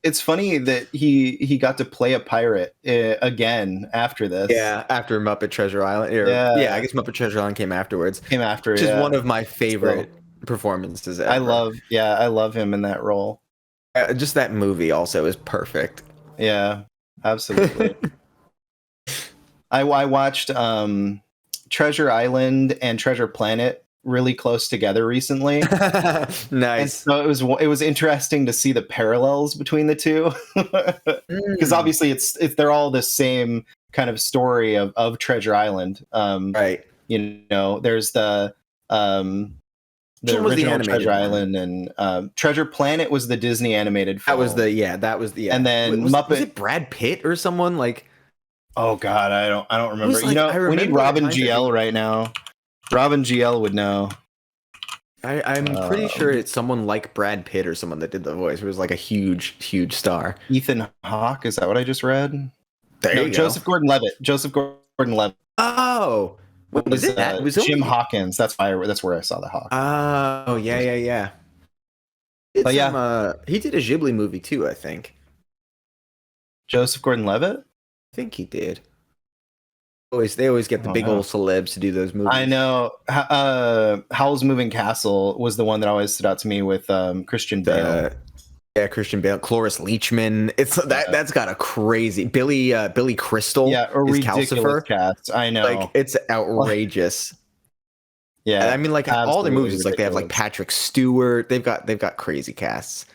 It's funny that he got to play a pirate again after this. Yeah, after Muppet Treasure Island. Yeah, I guess Muppet Treasure Island came afterwards. Which is one of my favorite performances ever. I love him in that role. Just that movie also is perfect. Yeah, absolutely. I watched Treasure Island and Treasure Planet really close together recently. Nice. And so it was interesting to see the parallels between the two, because obviously they're all the same kind of story of Treasure Island. Right. You know, there's the original Treasure Island, and Treasure Planet was the Disney animated film. That was the and then Muppet. Was it Brad Pitt or someone like? Oh God, I don't remember. Like, you know, we need Robin GL right now. Robin GL would know. I'm pretty sure it's someone like Brad Pitt or someone that did the voice. It was like a huge star. Ethan Hawke, is that what I just read? There you go. Joseph Gordon-Levitt. Oh, what was it? That was Jim Hawkins. That's where I saw the Hawk. Oh yeah. But yeah, he did a Ghibli movie too, I think. Joseph Gordon-Levitt? I think he did. They always get the big old celebs to do those movies. I know. Howl's Moving Castle was the one that always stood out to me with Christian Bale. Christian Bale, Cloris Leachman. That's got a crazy Billy Crystal. Yeah, a ridiculous Calcifer. cast. I know. Like, it's outrageous. Yeah, I mean, like all their movies, ridiculous. Like they have like Patrick Stewart. They've got crazy casts.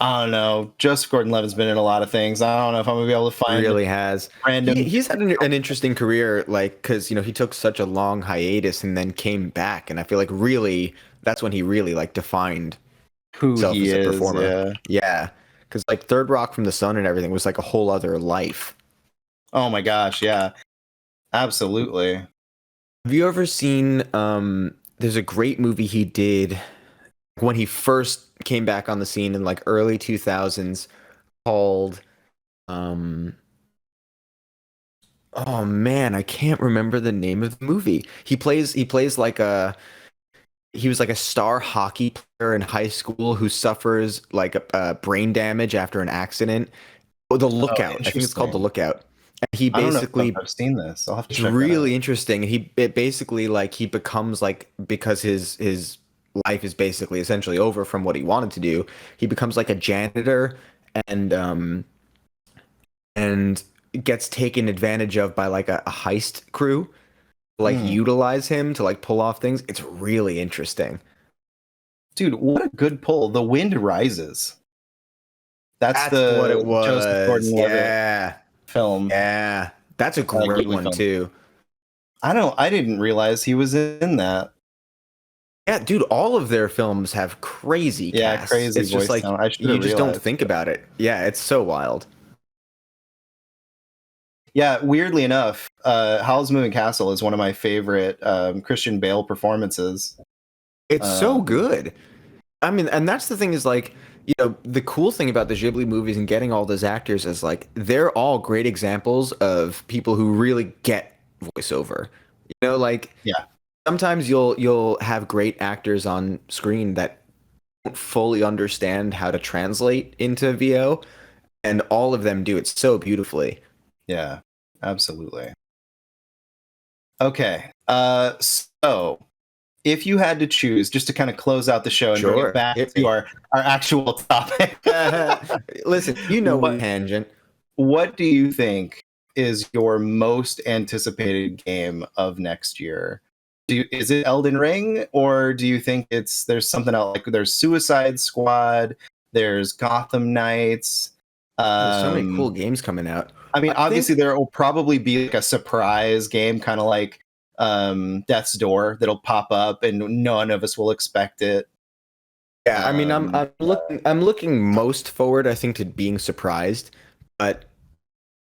I don't know. Joseph Gordon-Levitt's been in a lot of things. I don't know if I'm gonna be able to find Really has. random. He's had an interesting career, like because he took such a long hiatus and then came back, and I feel like really that's when he really like defined who himself he as a is. performer. Yeah. Yeah, because like Third Rock from the Sun and everything was like a whole other life. Oh my gosh. Yeah. Absolutely. Have you ever seen? There's a great movie he did when he first came back on the scene in like early 2000s called oh man, I can't remember the name of the movie. He plays like he was like a star hockey player in high school who suffers like a brain damage after an accident. Oh, The Lookout. I think it's called The Interesting. Lookout. And he I don't know if basically I've seen this. I'll have to it's check really that interesting. It basically like he becomes like because his life is basically essentially over from what he wanted to do. He becomes like a janitor and and gets taken advantage of by like a heist crew, like Hmm. utilize him to like pull off things. It's really interesting. Dude, what a good pull. The Wind Rises. That's What it the Joseph was. Gordon-Levitt Yeah. film. Yeah. That's a great Ghibli one film. too. I didn't realize he was in that. Yeah, dude, all of their films have crazy casts. Crazy It's just voice like talent. I should you have just don't realized. think about it. Yeah, it's so wild. Yeah, weirdly enough, Howl's Moving Castle is one of my favorite Christian Bale performances. It's so Um, good. I mean, and that's the thing is like, the cool thing about the Ghibli movies and getting all those actors is like they're all great examples of people who really get voiceover. Like Yeah. sometimes you'll have great actors on screen that don't fully understand how to translate into VO, and all of them do it so beautifully. Yeah, absolutely. Okay. So if you had to choose, just to kind of close out the show and bring Sure. it back Hit to me. our actual topic. Listen, what tangent. What do you think is your most anticipated game of next year? Is it Elden Ring, or do you think there's something else? Like there's Suicide Squad, there's Gotham Knights. There's so many cool games coming out. I mean, I obviously think- there will probably be like a surprise game, kind of like Death's Door, that'll pop up, and none of us will expect it. Yeah, I mean, I'm looking most forward, I think, to being surprised. But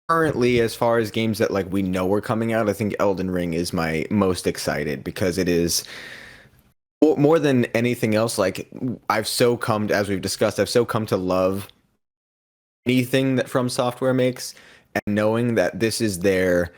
currently, as far as games that like we know are coming out, I think Elden Ring is my most excited because it is more than anything else. Like as we've discussed, I've so come to love anything that From Software makes, and knowing that this is their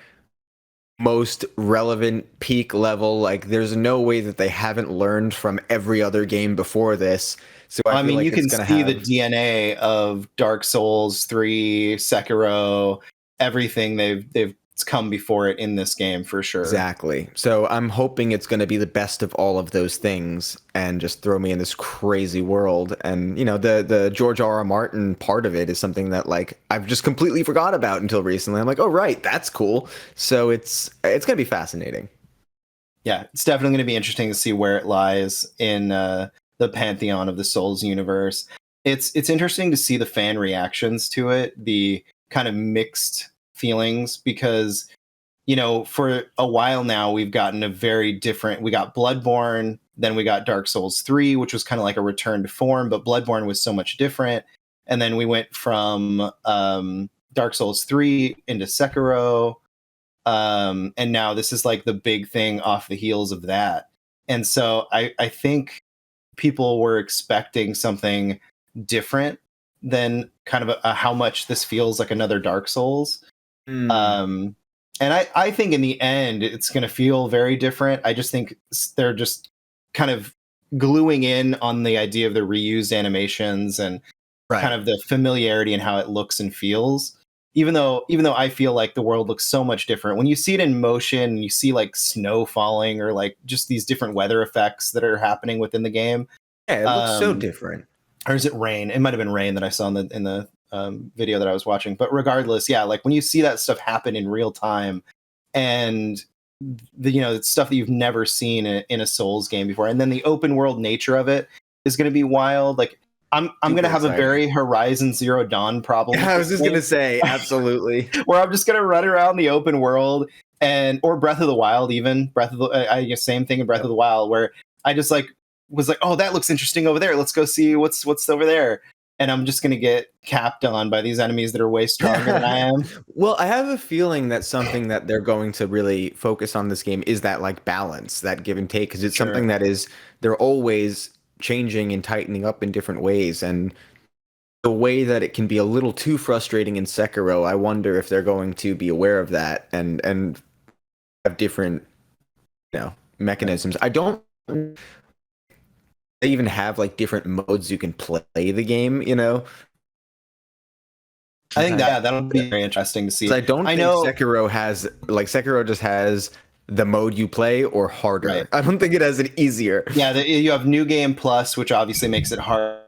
most relevant peak level. Like there's no way that they haven't learned from every other game before this. So I feel mean, like you can it's gonna see have the DNA of Dark Souls 3, Sekiro, everything they've come before it in this game for sure. Exactly. So I'm hoping it's going to be the best of all of those things and just throw me in this crazy world. And the George R.R. Martin part of it is something that like I've just completely forgot about until recently. I'm like, oh right, that's cool. So it's going to be fascinating. Yeah, it's definitely going to be interesting to see where it lies in the pantheon of the Souls universe. It's interesting to see the fan reactions to it, the kind of mixed feelings, because for a while now we've gotten we got Bloodborne, then we got Dark Souls 3, which was kind of like a return to form, but Bloodborne was so much different. And then we went from Dark Souls 3 into Sekiro, and now this is like the big thing off the heels of that. And so I think people were expecting something different than kind of how much this feels like another Dark Souls. And I think in the end, it's going to feel very different. I just think they're just kind of gluing in on the idea of the reused animations and kind of the familiarity in how it looks and feels. Even though I feel like the world looks so much different when you see it in motion, you see like snow falling or like just these different weather effects that are happening within the game. Yeah, it looks so different. Or is it rain? It might have been rain that I saw in the video that I was watching. But regardless, yeah, like when you see that stuff happen in real time, and it's stuff that you've never seen in a Souls game before, and then the open world nature of it is going to be wild. Like I'm Super gonna have a exciting. very Horizon Zero Dawn problem. I was just gonna say, absolutely. Where I'm just gonna run around the open world or Breath of the Wild, even I guess same thing in Breath of the Wild, where I just like was like, oh, that looks interesting over there. Let's go see what's over there. And I'm just gonna get capped on by these enemies that are way stronger than I am. Well, I have a feeling that something that they're going to really focus on this game is that like balance, that give and take, because it's something that they're always changing and tightening up in different ways. And the way that it can be a little too frustrating in Sekiro, I wonder if they're going to be aware of that and have different, mechanisms. I don't they even have like different modes you can play the game, I think that'll be very interesting to see. I don't think Sekiro just has the mode you play or harder. Right. I don't think it has it easier. Yeah, you have New Game Plus, which obviously makes it harder,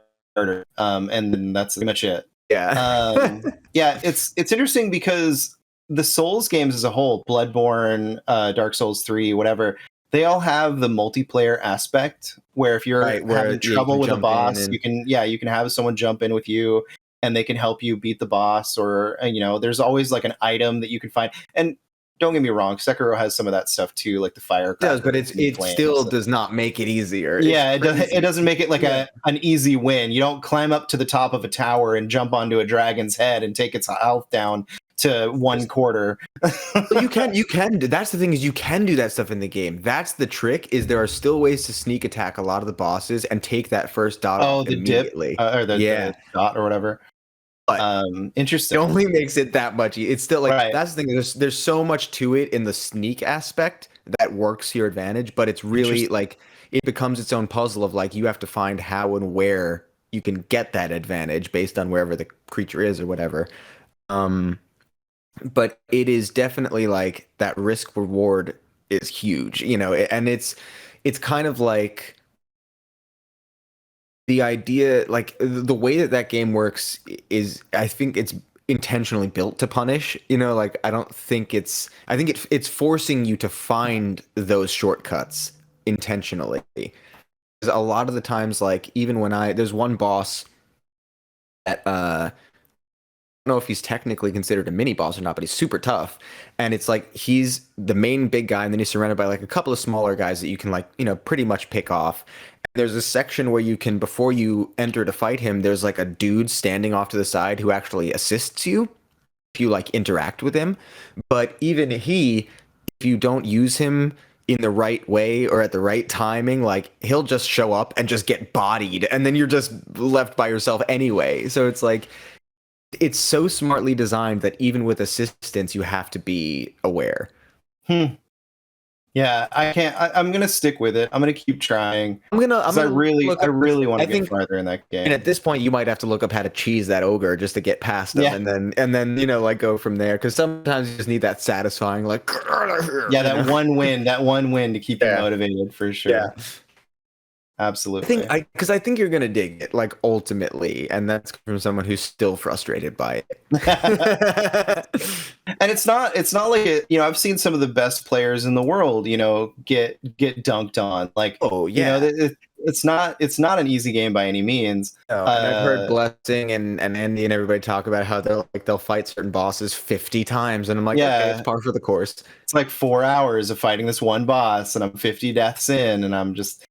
and then that's pretty much it. Yeah. Yeah, it's interesting because the Souls games as a whole, Bloodborne, Dark Souls 3, whatever, they all have the multiplayer aspect where if you're having trouble with a boss, you can have someone jump in with you and they can help you beat the boss, or there's always like an item that you can find. And don't get me wrong, Sekiro has some of that stuff too, like the fire. It does, but it still does not make it easier. Yeah, it doesn't make it like an easy win. You don't climb up to the top of a tower and jump onto a dragon's head and take its health down to 1/4. But you can. That's the thing, is you can do that stuff in the game. That's the trick, is there are still ways to sneak attack a lot of the bosses and take that first dot off immediately. Dip, or the dot or whatever. But interesting. It only makes it that much. It's still like that's the thing. There's so much to it in the sneak aspect that works to your advantage, but it's really like it becomes its own puzzle of like you have to find how and where you can get that advantage based on wherever the creature is or whatever. But it is definitely like that risk reward is huge, and it's kind of like the idea, like the way that game works is, I think it's intentionally built to punish, like I think it's forcing you to find those shortcuts intentionally. Because a lot of the times, like even when there's one boss that I don't know if he's technically considered a mini boss or not, but he's super tough. And it's like he's the main big guy, and then he's surrounded by like a couple of smaller guys that you can like, pretty much pick off. And there's a section where you can, before you enter to fight him, there's like a dude standing off to the side who actually assists you if you like interact with him. But even if you don't use him in the right way or at the right timing, like he'll just show up and just get bodied, and then you're just left by yourself anyway. So it's like, it's so smartly designed that even with assistance, you have to be aware. Yeah, I can't. I'm gonna stick with it. I'm gonna keep trying. I really want to get farther in that game. And at this point, you might have to look up how to cheese that ogre just to get past him, and then like go from there. Because sometimes you just need that satisfying, like, that one win to keep you motivated for sure. Yeah. Absolutely. I think you're gonna dig it, like ultimately, and that's from someone who's still frustrated by it. And it's not like I've seen some of the best players in the world, get dunked on. Like, it's not an easy game by any means. No, and I've heard Blessing and Andy and everybody talk about how they'll fight certain bosses 50 times, and I'm like, okay, it's par for the course. It's like 4 hours of fighting this one boss, and I'm 50 deaths in, and I'm just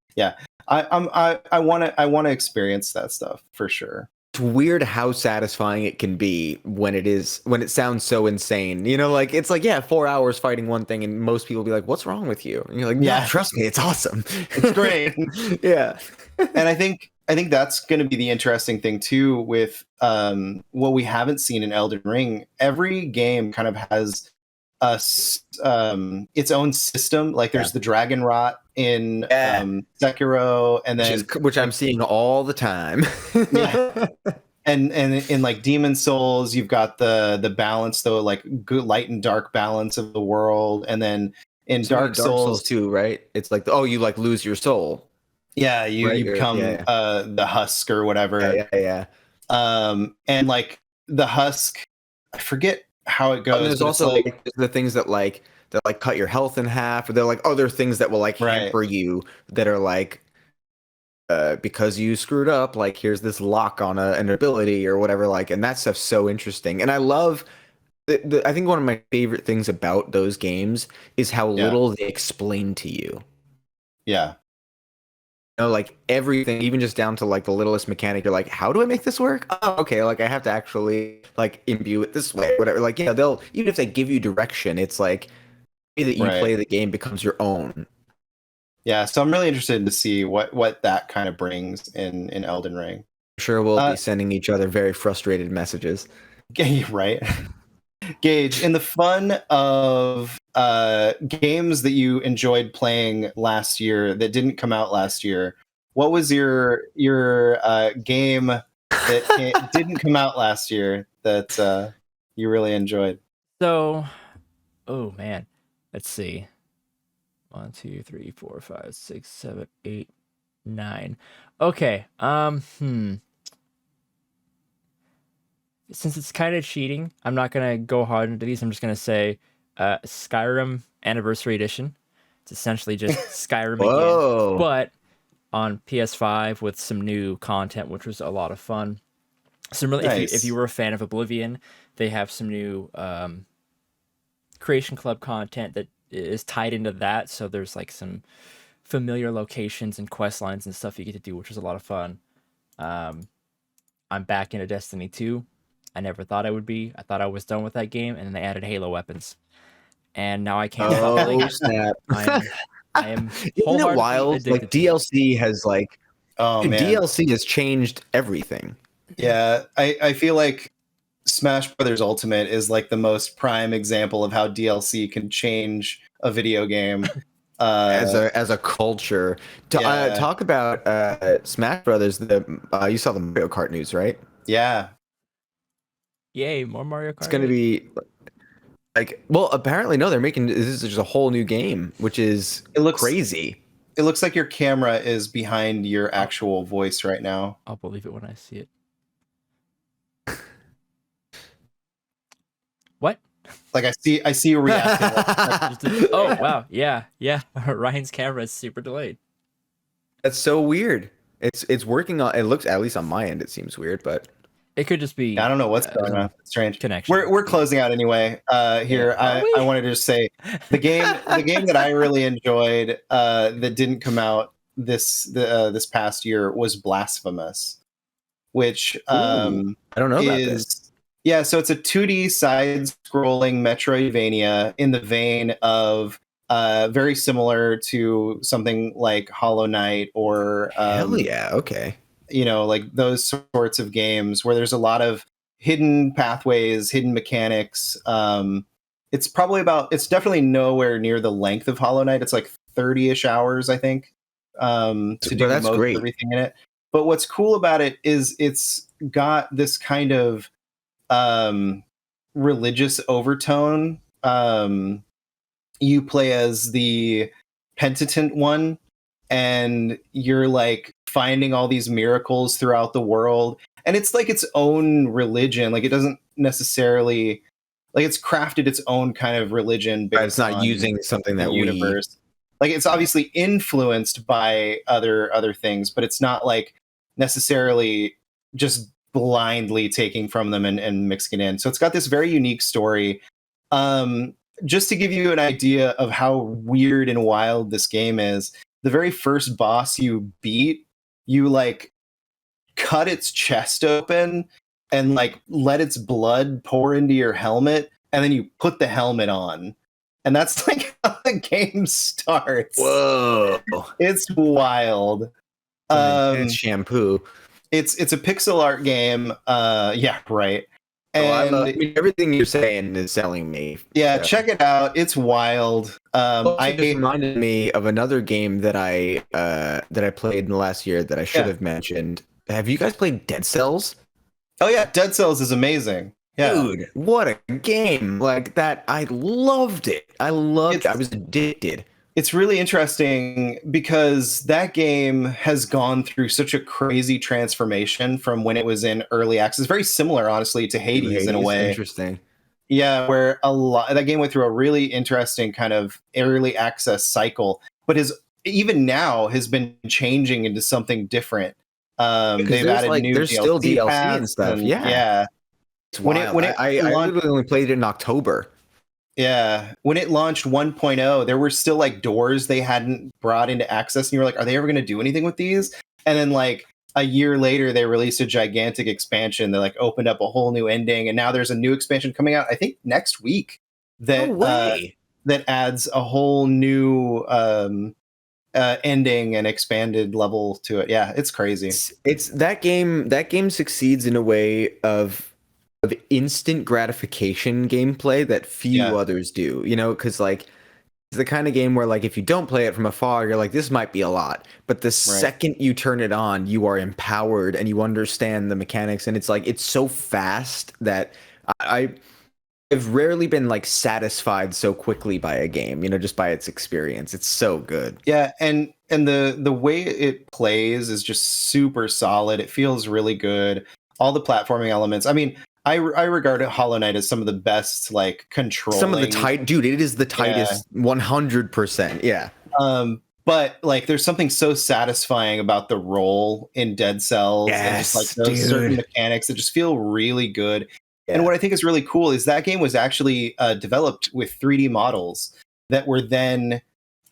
I want to experience that stuff for sure. It's weird how satisfying it can be when it sounds so insane. Like it's like 4 hours fighting one thing, and most people be like, "What's wrong with you?" And you're like, "No, trust me, it's awesome. It's great." Yeah, and I think that's going to be the interesting thing too with what we haven't seen in Elden Ring. Every game kind of has its own system. Like there's the dragon rot in Sekiro, and then which I'm seeing all the time. And in like Demon Souls, you've got the balance, though, like good light and dark balance of the world, and then in Dark Souls too, right? It's like you like lose your soul. Yeah, you become the husk or whatever. And like the husk, I forget how it goes. There's also like the things that cut your health in half, or they're like other things that will like hamper you, that are like because you screwed up, like here's this lock on an ability or whatever, like, and that stuff's so interesting. And I love I think one of my favorite things about those games is how little they explain to you. Yeah. You know, like everything, even just down to like the littlest mechanic, you're like, how do I make this work? Oh, okay, like I have to actually like imbue it this way, whatever. Like, yeah, they'll, even if they give you direction, it's like the way that you play the game becomes your own. Yeah, so I'm really interested to see what that kind of brings in Elden Ring. I'm sure we'll be sending each other very frustrated messages. Right. Gage, in the fun of games that you enjoyed playing last year that didn't come out last year, what was your game that didn't come out last year that you really enjoyed? So, oh man, let's see. 1, 2, 3, 4, 5, 6, 7, 8, 9. Okay. Since it's kind of cheating, I'm not gonna go hard into these. I'm just gonna say Skyrim Anniversary Edition. It's essentially just Skyrim again, but on PS5 with some new content, which was a lot of fun. Similarly, Nice. if you were a fan of Oblivion, they have some new Creation Club content that is tied into that. So there's like some familiar locations and quest lines and stuff you get to do, which is a lot of fun. I'm back into Destiny 2. I never thought I would be. I thought I was done with that game, and then they added Halo weapons, and now I can't stop playing it. Snap! I am Isn't it wild? Like DLC has like, man. DLC has changed everything. Yeah, I feel like Smash Brothers Ultimate is like the most prime example of how DLC can change a video game as a culture. Talk about Smash Brothers. You saw the Mario Kart news, right? Yeah. Yay, more Mario Kart. It's going to be like, well, apparently no, they're making, this is just a whole new game, which is crazy. It looks like your camera is behind your actual voice right now. I'll believe it when I see it. What? Like I see you reacting. Oh wow, yeah. Ryan's camera is super delayed. That's so weird. It's working on. It looks, at least on my end, it seems weird, but it could just be. I don't know what's going on. It's strange. Connection. We're closing out anyway. Here, I wanted to just say the game that I really enjoyed that didn't come out this past year was Blasphemous, which I don't know about this. Yeah, so it's a 2D side-scrolling Metroidvania in the vein of very similar to something like Hollow Knight or hell yeah, okay. You know, like those sorts of games where there's a lot of hidden pathways, hidden mechanics. It's definitely nowhere near the length of Hollow Knight. It's like 30-ish hours, I think, to do that's most great. Everything in it. But what's cool about it is it's got this kind of religious overtone. You play as the penitent one, and you're like finding all these miracles throughout the world, and it's like its own religion. Like it doesn't necessarily, like, it's crafted its own kind of religion. Right, it's not using something that universe. Like it's obviously influenced by other things, but it's not like necessarily just blindly taking from them and mixing it in. So it's got this very unique story. Just to give you an idea of how weird and wild this game is, the very first boss you beat, you like cut its chest open and like let its blood pour into your helmet, and then you put the helmet on. And that's like how the game starts. Whoa. It's wild. It's shampoo. It's a pixel art game. Yeah, right. And I mean, everything you're saying is selling me. Yeah, so check it out. It's wild. It just reminded me of another game that I played in the last year that I should have mentioned. Have you guys played Dead Cells? Oh yeah, Dead Cells is amazing. Yeah. Dude, what a game. Like that, I loved it. I was addicted. It's really interesting because that game has gone through such a crazy transformation from when it was in early access. Very similar, honestly, to Hades in a way. Interesting. Yeah, where that game went through a really interesting kind of early access cycle, but has even now has been changing into something different. They've there's added like new there's still DLC and paths stuff. Yeah. It's wild. When it I launched, literally only played it in October. yeah, when it launched 1.0, there were still like doors they hadn't brought into access, and you were like, are they ever going to do anything with these? And then like a year later, they released a gigantic expansion that like opened up a whole new ending, and now there's a new expansion coming out, I think next week, that No way. that adds a whole new ending and expanded level to it. Yeah, it's crazy. It's that game. That game succeeds in a way of instant gratification gameplay that few others do. You know, because like it's the kind of game where like if you don't play it from afar, you're like, this might be a lot. But the second you turn it on, you are empowered and you understand the mechanics. And it's like it's so fast that I've rarely been like satisfied so quickly by a game, you know, just by its experience. It's so good. Yeah, and the way it plays is just super solid. It feels really good. All the platforming elements. I mean, I regard Hollow Knight as some of the best like controlling. Some of the tight, dude. It is the tightest, 100%. Yeah. But like, there's something so satisfying about the roll in Dead Cells and just like those certain mechanics that just feel really good. Yeah. And what I think is really cool is that game was actually developed with 3D models that were then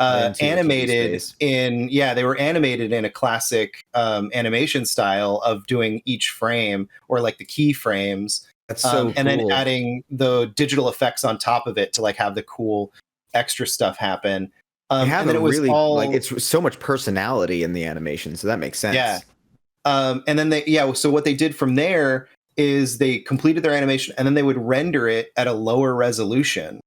animated in, they were animated in a classic animation style of doing each frame or like the keyframes. That's so cool. And then adding the digital effects on top of it to like have the cool extra stuff happen. And then it was really like it's so much personality in the animation, so that makes sense. Yeah. And then so what they did from there is they completed their animation and then they would render it at a lower resolution.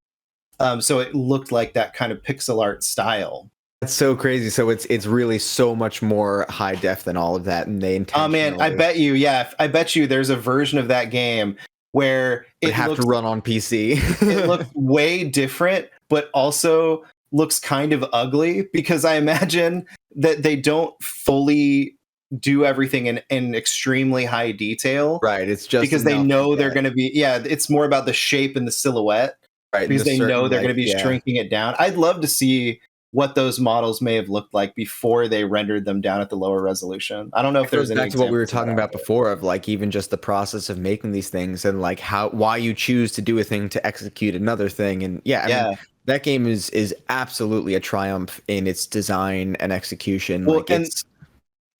So it looked like that kind of pixel art style. That's so crazy. So it's really so much more high def than all of that, and they intentionally. Oh man, I bet you there's a version of that game where it have to run on PC. It looks way different, but also looks kind of ugly because I imagine that they don't fully do everything in extremely high detail. Right. It's just because they know they're going to be. Yeah, it's more about the shape and the silhouette. Right. Because they know they're going to be shrinking it down. I'd love to see what those models may have looked like before they rendered them down at the lower resolution. I don't know if there's any back to what we were talking about before of like even just the process of making these things and like why you choose to do a thing to execute another thing. And I mean, that game is absolutely a triumph in its design and execution. Well, like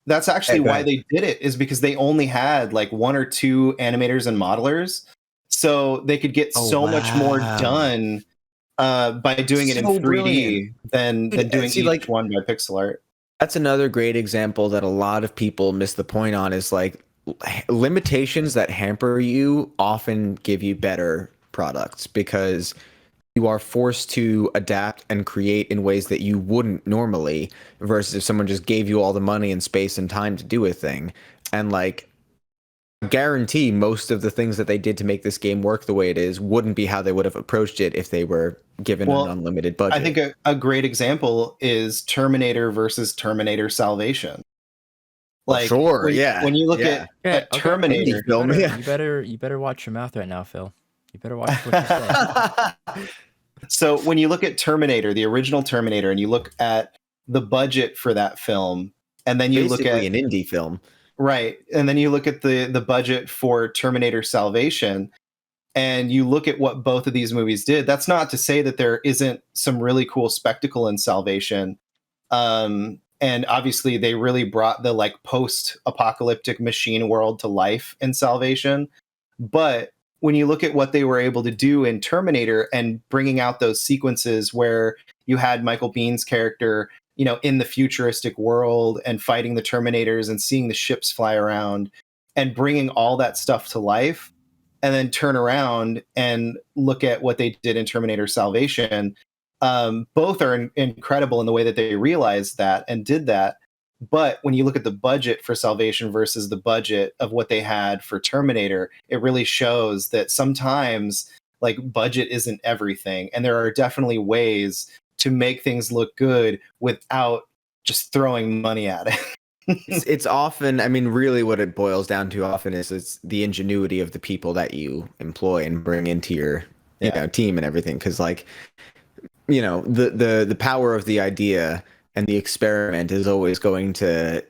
that's actually why they did it, is because they only had like 1 or 2 animators and modelers, so they could get much more done by doing it in 3D than doing each one by pixel art. That's another great example that a lot of people miss the point on, is like limitations that hamper you often give you better products because you are forced to adapt and create in ways that you wouldn't normally, versus if someone just gave you all the money and space and time to do a thing. And like, I guarantee most of the things that they did to make this game work the way it is wouldn't be how they would have approached it if they were given an unlimited budget. I think a great example is Terminator versus Terminator Salvation. Like, when you look at Terminator, film, you better watch your mouth right now, Phil. You better watch what you say. So when you look at Terminator, the original Terminator, and you look at the budget for that film, and then you look at an indie film, right? And then you look at the budget for Terminator Salvation, and you look at what both of these movies did. That's not to say that there isn't some really cool spectacle in Salvation. And obviously they really brought the like post-apocalyptic machine world to life in Salvation. But when you look at what they were able to do in Terminator and bringing out those sequences where you had Michael Bihn's character, you know, in the futuristic world and fighting the Terminators and seeing the ships fly around and bringing all that stuff to life, and then turn around and look at what they did in Terminator Salvation, both are incredible in the way that they realized that and did that. But when you look at the budget for Salvation versus the budget of what they had for Terminator, it really shows that sometimes like budget isn't everything. And there are definitely ways to make things look good without just throwing money at it. It's often, I mean, really what it boils down to often is it's the ingenuity of the people that you employ and bring into your you know, team and everything. Cause like, you know, the power of the idea and the experiment is always going to,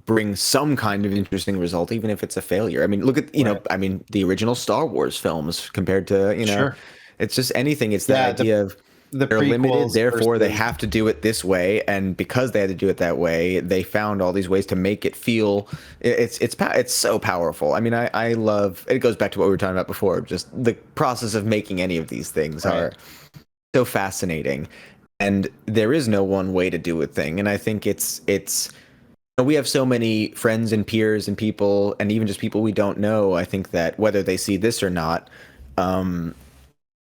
bring some kind of interesting result, even if it's a failure. I mean, look at, the original Star Wars films compared to, Sure. it's just anything. It's that idea of the they're limited, prequels therefore they versus- have to do it this way, and because they had to do it that way, they found all these ways to make it feel it's so powerful. I mean, I love it. Goes back to what we were talking about before. Just the process of making any of these things are so fascinating, and there is no one way to do a thing. And I think it's we have so many friends and peers and people, and even just people we don't know. I think that whether they see this or not,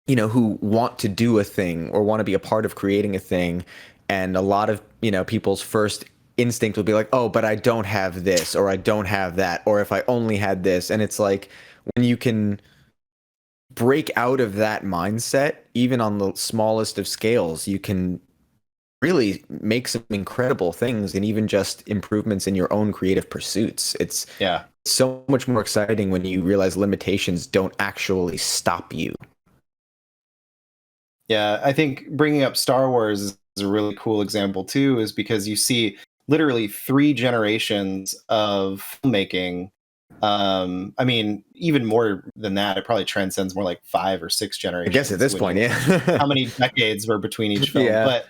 who want to do a thing or want to be a part of creating a thing, and a lot of people's first instinct will be like, oh, but I don't have this, or I don't have that, or if I only had this. And it's like, when you can break out of that mindset, even on the smallest of scales, you can really make some incredible things, and even just improvements in your own creative pursuits. It's so much more exciting when you realize limitations don't actually stop you. Yeah, I think bringing up Star Wars is a really cool example too, is because you see literally 3 generations of filmmaking. I mean, even more than that, it probably transcends more like 5 or 6 generations. I guess at this point, how many decades were between each film? Yeah.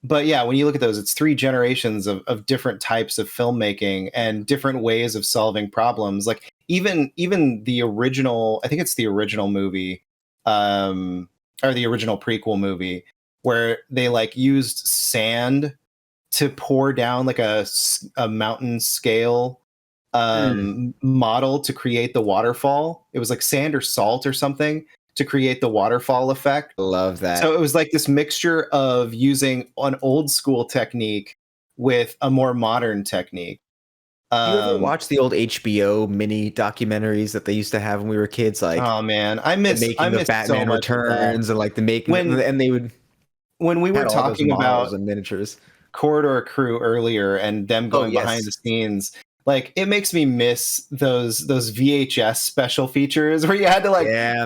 But yeah, when you look at those, it's 3 generations of different types of filmmaking and different ways of solving problems. Like even the original, I think it's the original movie, or the original prequel movie, where they like used sand to pour down like a mountain scale model to create the waterfall. It was like sand or salt or something to create the waterfall effect. Love that. So it was like this mixture of using an old school technique with a more modern technique. You ever watch the old HBO mini documentaries that they used to have when we were kids? Like, oh man, I miss Batman so much Returns, and like the making, and they would when we were talking about and miniatures. Corridor Crew earlier and them going behind the scenes. Like, it makes me miss those VHS special features where you had to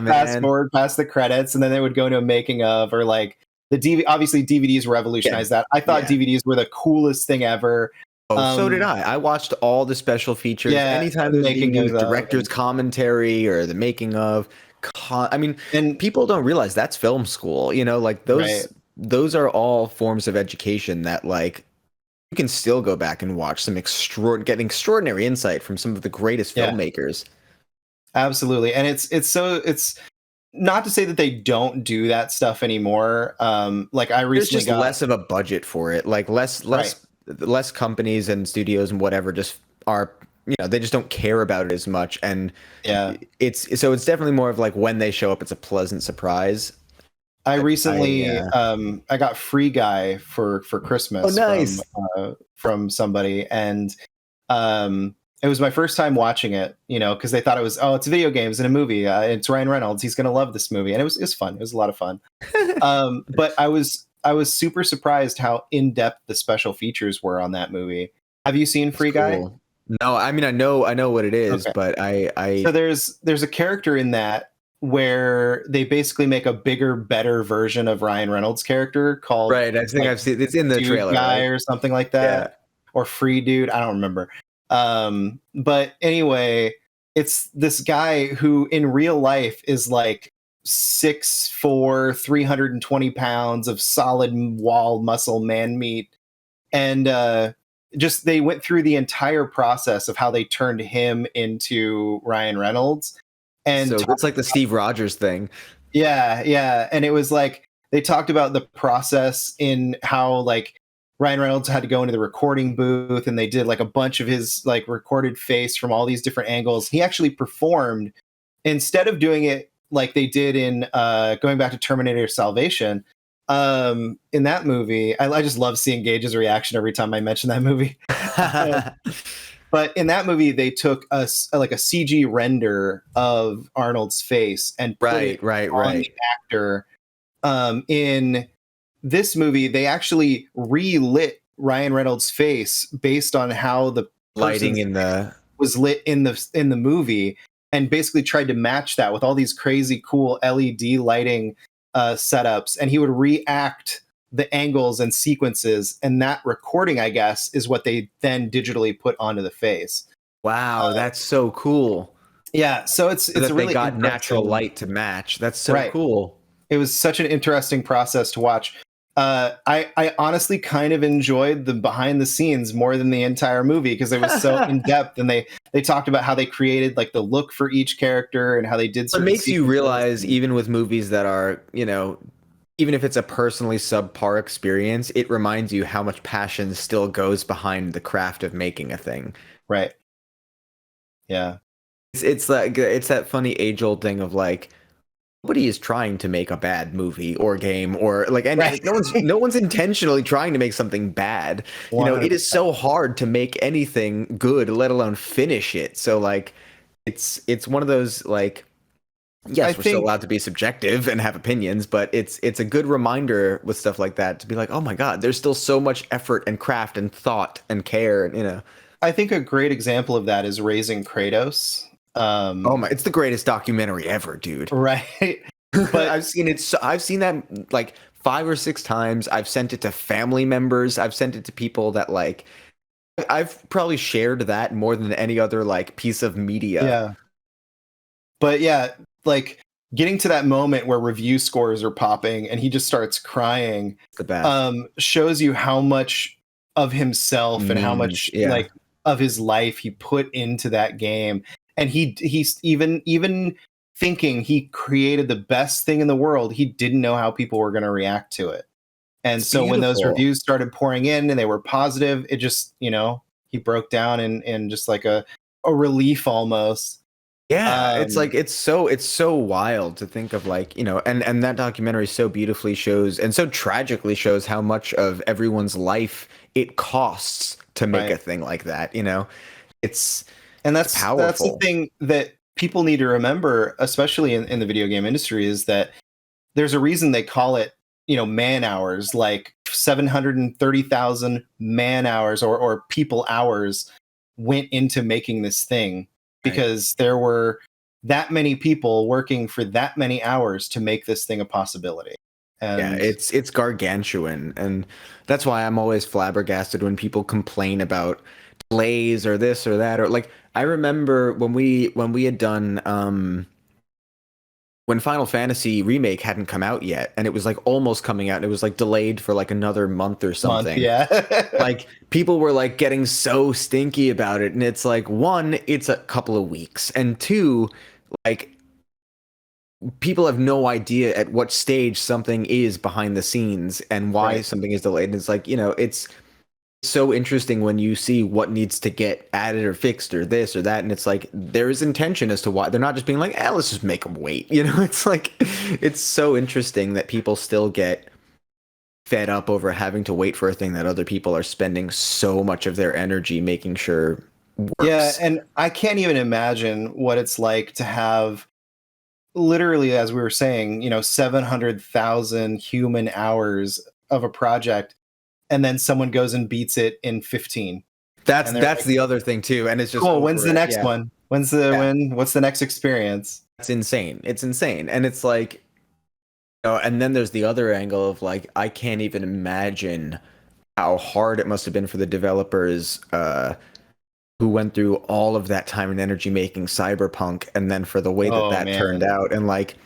fast forward past the credits, and then they would go into a making of, or like the DVD. Obviously, DVDs revolutionized that. I thought DVDs were the coolest thing ever. Oh, so did I. I watched all the special features. Anytime there's a new director's commentary or the making of. I mean, and people don't realize that's film school. Like those. Those are all forms of education that, like, you can still go back and watch some getting extraordinary insight from some of the greatest filmmakers. Absolutely. And it's not to say that they don't do that stuff anymore. Like I recently got less of a budget for it. Like less companies and studios and whatever just are, they just don't care about it as much. And it's definitely more of like when they show up, it's a pleasant surprise. I recently I got Free Guy for Christmas. Oh, nice. From somebody, and it was my first time watching it, because they thought it was, it's video games and a movie. It's Ryan Reynolds. He's going to love this movie. And it was fun. It was a lot of fun. But I was super surprised how in-depth the special features were on that movie. Have you seen Free Guy? No, I mean, I know what it is, but So there's a character in that where they basically make a bigger, better version of Ryan Reynolds' character called I think I've seen it's in the trailer, Guy or something like that, or Free Dude. I don't remember. But anyway, it's this guy who in real life is like 6'4", 320 pounds of solid wall muscle man meat, and just they went through the entire process of how they turned him into Ryan Reynolds. And so it's like the Steve Rogers thing. Yeah. And it was like they talked about the process in how like Ryan Reynolds had to go into the recording booth, and they did like a bunch of his like recorded face from all these different angles. He actually performed, instead of doing it like they did in going back to Terminator Salvation. In that movie, I just love seeing Gage's reaction every time I mention that movie. But in that movie, they took a CG render of Arnold's face and put it on the actor. In this movie, they actually relit Ryan Reynolds' face based on how the lighting was lit in the movie, and basically tried to match that with all these crazy cool LED lighting setups. And he would react the angles and sequences, and that recording, I guess, is what they then digitally put onto the face. Wow, that's so cool. Yeah, so it's That really they got natural interesting. light to match. That's so cool. It was such an interesting process to watch. I honestly kind of enjoyed the behind the scenes more than the entire movie because it was so in depth, and they talked about how they created like the look for each character and how they did. It makes you realize, even with movies that are, you know, even if it's a personally subpar experience, it reminds you how much passion still goes behind the craft of making a thing. Right. Yeah. It's like it's that funny age-old thing of like, nobody is trying to make a bad movie or game or like, and Right. no one's intentionally trying to make something bad. 100%. You know, it is so hard to make anything good, let alone finish it. So like, it's one of those like, yes, we're still allowed to be subjective and have opinions, but it's a good reminder with stuff like that to be like, oh my God, there's still so much effort and craft and thought and care, and, you know. I think a great example of that is Raising Kratos. Oh my, it's the greatest documentary ever, dude. Right. But I've seen that like 5 or 6 times. I've sent it to family members. I've sent it to people that like, I've probably shared that more than any other like piece of media. Yeah. But yeah, like getting to that moment where review scores are popping and he just starts crying, the best. Shows you how much of himself and how much like of his life he put into that game. And he's even thinking he created the best thing in the world, he didn't know how people were going to react to it. And it's so beautiful. When those reviews started pouring in and they were positive, it just, you know, he broke down and just like a relief almost. Yeah, it's like it's so wild to think of, like, you know, and that documentary so beautifully shows and so tragically shows how much of everyone's life it costs to make a thing like that, you know. It's powerful. That's the thing that people need to remember, especially in the video game industry, is that there's a reason they call it, you know, man hours, like 730,000 man hours or people hours went into making this thing. Because there were that many people working for that many hours to make this thing a possibility. And yeah, it's gargantuan, and that's why I'm always flabbergasted when people complain about delays or this or that, or like I remember when we had done when Final Fantasy Remake hadn't come out yet, and it was like almost coming out, and it was like delayed for like another month or something. Like people were like getting so stinky about it, and it's like, one, it's a couple of weeks, and two, like people have no idea at what stage something is behind the scenes and why something is delayed. And it's like, you know, it's so interesting when you see what needs to get added or fixed or this or that, and it's like there is intention as to why. They're not just being like, let's just make them wait, you know. It's like, it's so interesting that people still get fed up over having to wait for a thing that other people are spending so much of their energy making sure works. Yeah, and I can't even imagine what it's like to have, literally, as we were saying, you know, 700,000 human hours of a project, and then someone goes and beats it in 15. That's like, the other thing too, and it's just cool. When's the next one? What's the next experience? It's insane. It's insane, and it's like, you know, and then there's the other angle of like, I can't even imagine how hard it must have been for the developers who went through all of that time and energy making Cyberpunk, and then for the way that turned out, and like,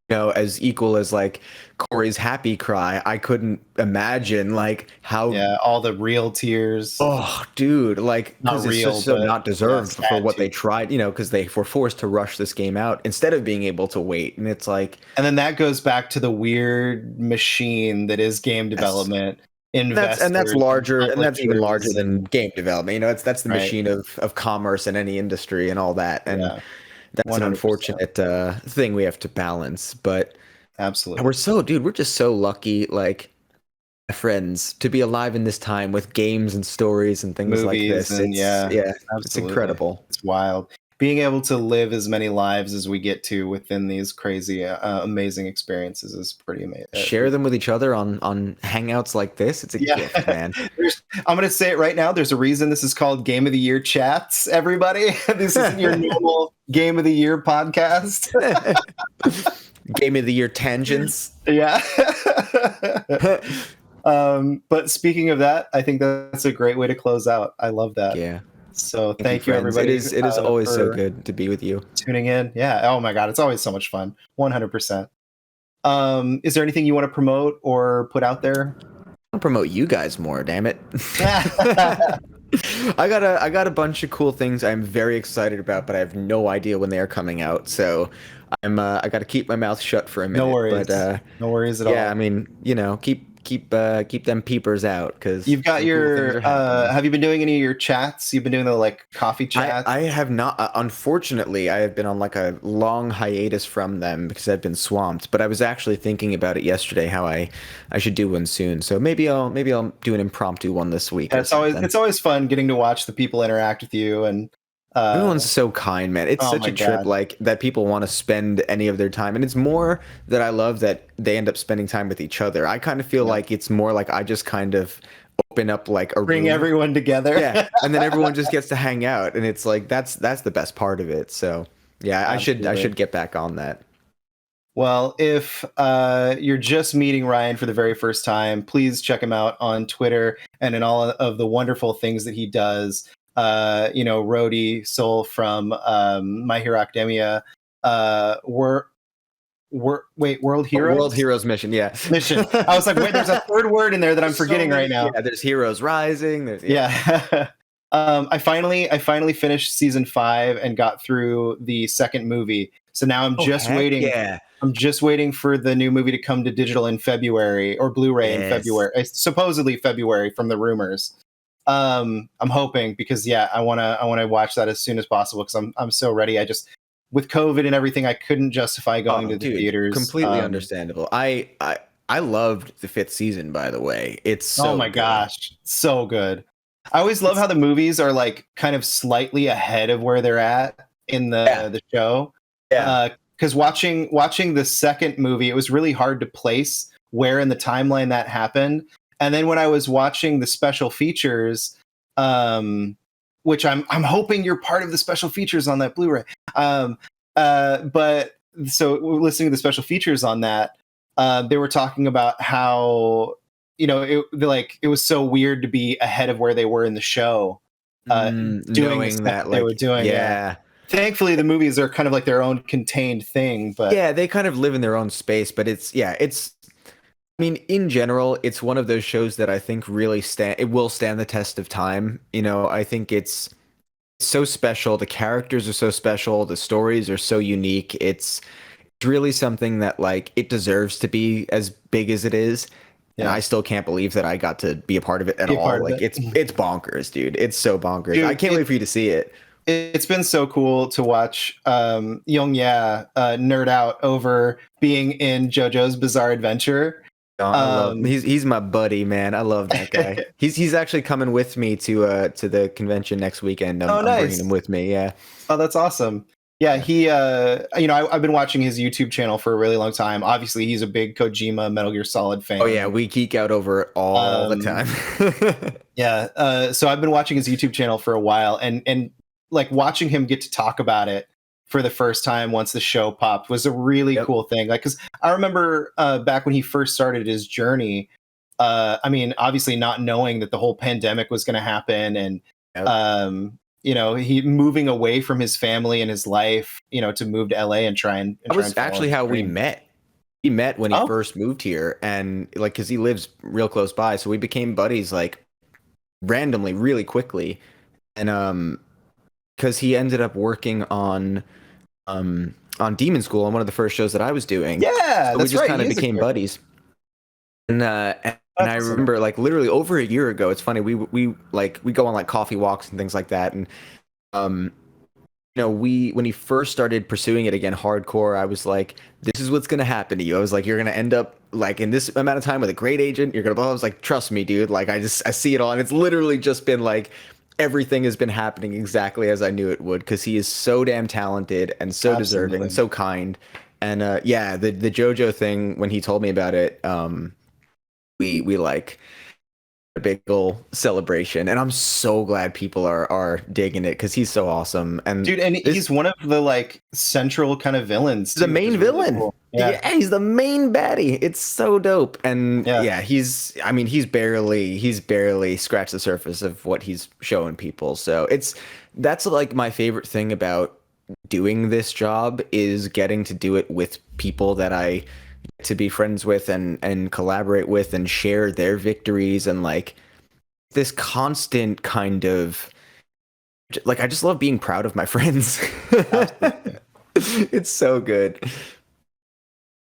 you know, as equal as like Corey's happy cry, I couldn't imagine like how all the real tears. Oh, dude, like, not it's real, just so not deserved for what they tried, you know, because they were forced to rush this game out instead of being able to wait, and it's like, and then that goes back to the weird machine that is game development. That's larger, and that's even larger than game development. You know, that's the machine of commerce in any industry and all that, and that's 100%. An unfortunate thing we have to balance. But absolutely, we're just so lucky, like, friends, to be alive in this time with games and stories and things like this. And it's incredible. It's wild. Being able to live as many lives as we get to within these crazy, amazing experiences is pretty amazing. Share them with each other on hangouts like this. It's a gift, man. I'm going to say it right now. There's a reason this is called Game of the Year Chats, everybody. This isn't your normal Game of the Year podcast. Game of the Year tangents. Yeah. But speaking of that, I think that's a great way to close out. I love that. Yeah. So thank you, friends. everybody. It is always so for good to be with you. tuning in. Yeah. Oh my God, it's always so much fun. 100%. Is there anything you want to promote or put out there? I'll promote you guys more, damn it. I got a bunch of cool things I'm very excited about, but I have no idea when they are coming out. So I got to keep my mouth shut for a minute. No worries. But no worries at all. yeah, I mean, keep them peepers out, because You've got your. Have you been doing any of your chats? You've been doing the like coffee chats. I have not. Unfortunately, I have been on like a long hiatus from them because I've been swamped. But I was actually thinking about it yesterday, how I should do one soon. So maybe I'll do an impromptu one this week. Yeah, it's always fun getting to watch the people interact with you, and everyone's so kind, man. It's such a trip, like, that people want to spend any of their time, and it's more that I love that they end up spending time with each other. I kind of feel like it's more like I just kind of open up like a bring room. everyone together. Yeah, and then everyone just gets to hang out, and it's like that's the best part of it. So yeah, Absolutely. I should get back on that. Well, if you're just meeting Ryan for the very first time, please check him out on Twitter and in all of the wonderful things that he does. Rhodey, Soul from My Hero Academia, World Heroes? World Heroes Mission, yeah. Mission. I was like, wait, there's a third word in there that I'm forgetting right now. Yeah, there's Heroes Rising. Yeah. I finally finished season 5 and got through the second movie. So now I'm just waiting. Yeah. I'm just waiting for the new movie to come to digital in February, or Blu-ray in February. Supposedly February from the rumors. I'm hoping, because I want to watch that as soon as possible, because I'm so ready. I just, with COVID and everything, I couldn't justify going to the theaters. Completely understandable. I loved the 5th season, by the way. It's so oh my gosh, so good. I always love how the movies are like kind of slightly ahead of where they're at in the show. Yeah. Because watching the second movie, it was really hard to place where in the timeline that happened. And then when I was watching the special features, which I'm hoping you're part of the special features on that Blu-ray. But so listening to the special features on that, they were talking about how, it was so weird to be ahead of where they were in the show, doing that they were doing. Yeah. Thankfully, the movies are kind of like their own contained thing, but yeah, they kind of live in their own space. But I mean, in general, it's one of those shows that I think really will stand the test of time. I think it's so special. The characters are so special. The stories are so unique. It's really something that, like, it deserves to be as big as it is. Yeah. And I still can't believe that I got to be a part of it at all. Like, it's bonkers, dude. It's so bonkers. Dude, I can't wait for you to see it. It's been so cool to watch Young nerd out over being in JoJo's Bizarre Adventure. He's my buddy, man. I love that guy. He's actually coming with me to the convention next weekend. I'm bringing him with me. Yeah. Oh, that's awesome. Yeah, he I've been watching his YouTube channel for a really long time. Obviously, he's a big Kojima Metal Gear Solid fan. Oh yeah, we geek out over it all the time. Yeah. So I've been watching his YouTube channel for a while, and like watching him get to talk about it for the first time once the show popped was a really cool thing. Like, because I remember back when he first started his journey, obviously not knowing that the whole pandemic was going to happen, and he moving away from his family and his life, to move to LA and try and that was actually how we met. We met when he first moved here, and like, because he lives real close by, so we became buddies like randomly, really quickly, and because he ended up working on Demon School on one of the first shows that I was doing. Yeah, so we just kind of became buddies. And I remember, like, literally over a year ago, it's funny, we go on like coffee walks and things like that, and when he first started pursuing it again hardcore, I was like, this is what's gonna happen to you. I was like, you're gonna end up like in this amount of time with a great agent, you're gonna I was like, trust me, dude, like I see it all, and it's literally just been like everything has been happening exactly as I knew it would, because he is so damn talented and so deserving and so kind. And the JoJo thing, when he told me about it, we like a big ol' celebration, and I'm so glad people are digging it because he's so awesome. And Dude, and he's one of the like central kind of villains. the main which is really villain. cool. Yeah, he's the main baddie. It's so dope. And Yeah. he's barely scratched the surface of what he's showing people. So that's like my favorite thing about doing this job is getting to do it with people that I get to be friends with and collaborate with and share their victories, and like this constant kind of like, I just love being proud of my friends. It's so good.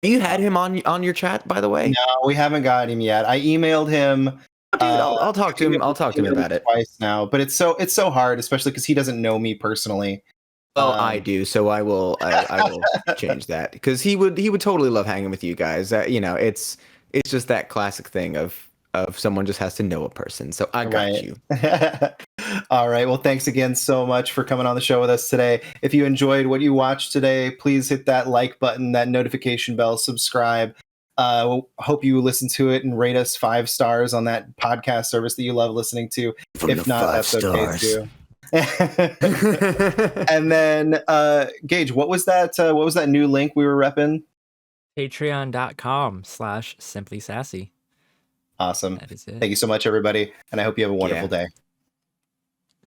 You had him on your chat, by the way? No, we haven't got him yet. I emailed him. Dude, I'll talk to him. I'll talk to him about it twice now, but it's so hard, especially because he doesn't know me personally. Well, I do, so I will change that because he would totally love hanging with you guys. It's just that classic thing of someone just has to know a person. So I got you. All right. Well, thanks again so much for coming on the show with us today. If you enjoyed what you watched today, please hit that like button, that notification bell, subscribe. Hope you listen to it and rate us 5 stars on that podcast service that you love listening to. If not, that's okay too. And then Gage, what was that new link we were repping? Patreon.com/simplysassy. Awesome. That is it. Thank you so much, everybody, and I hope you have a wonderful day.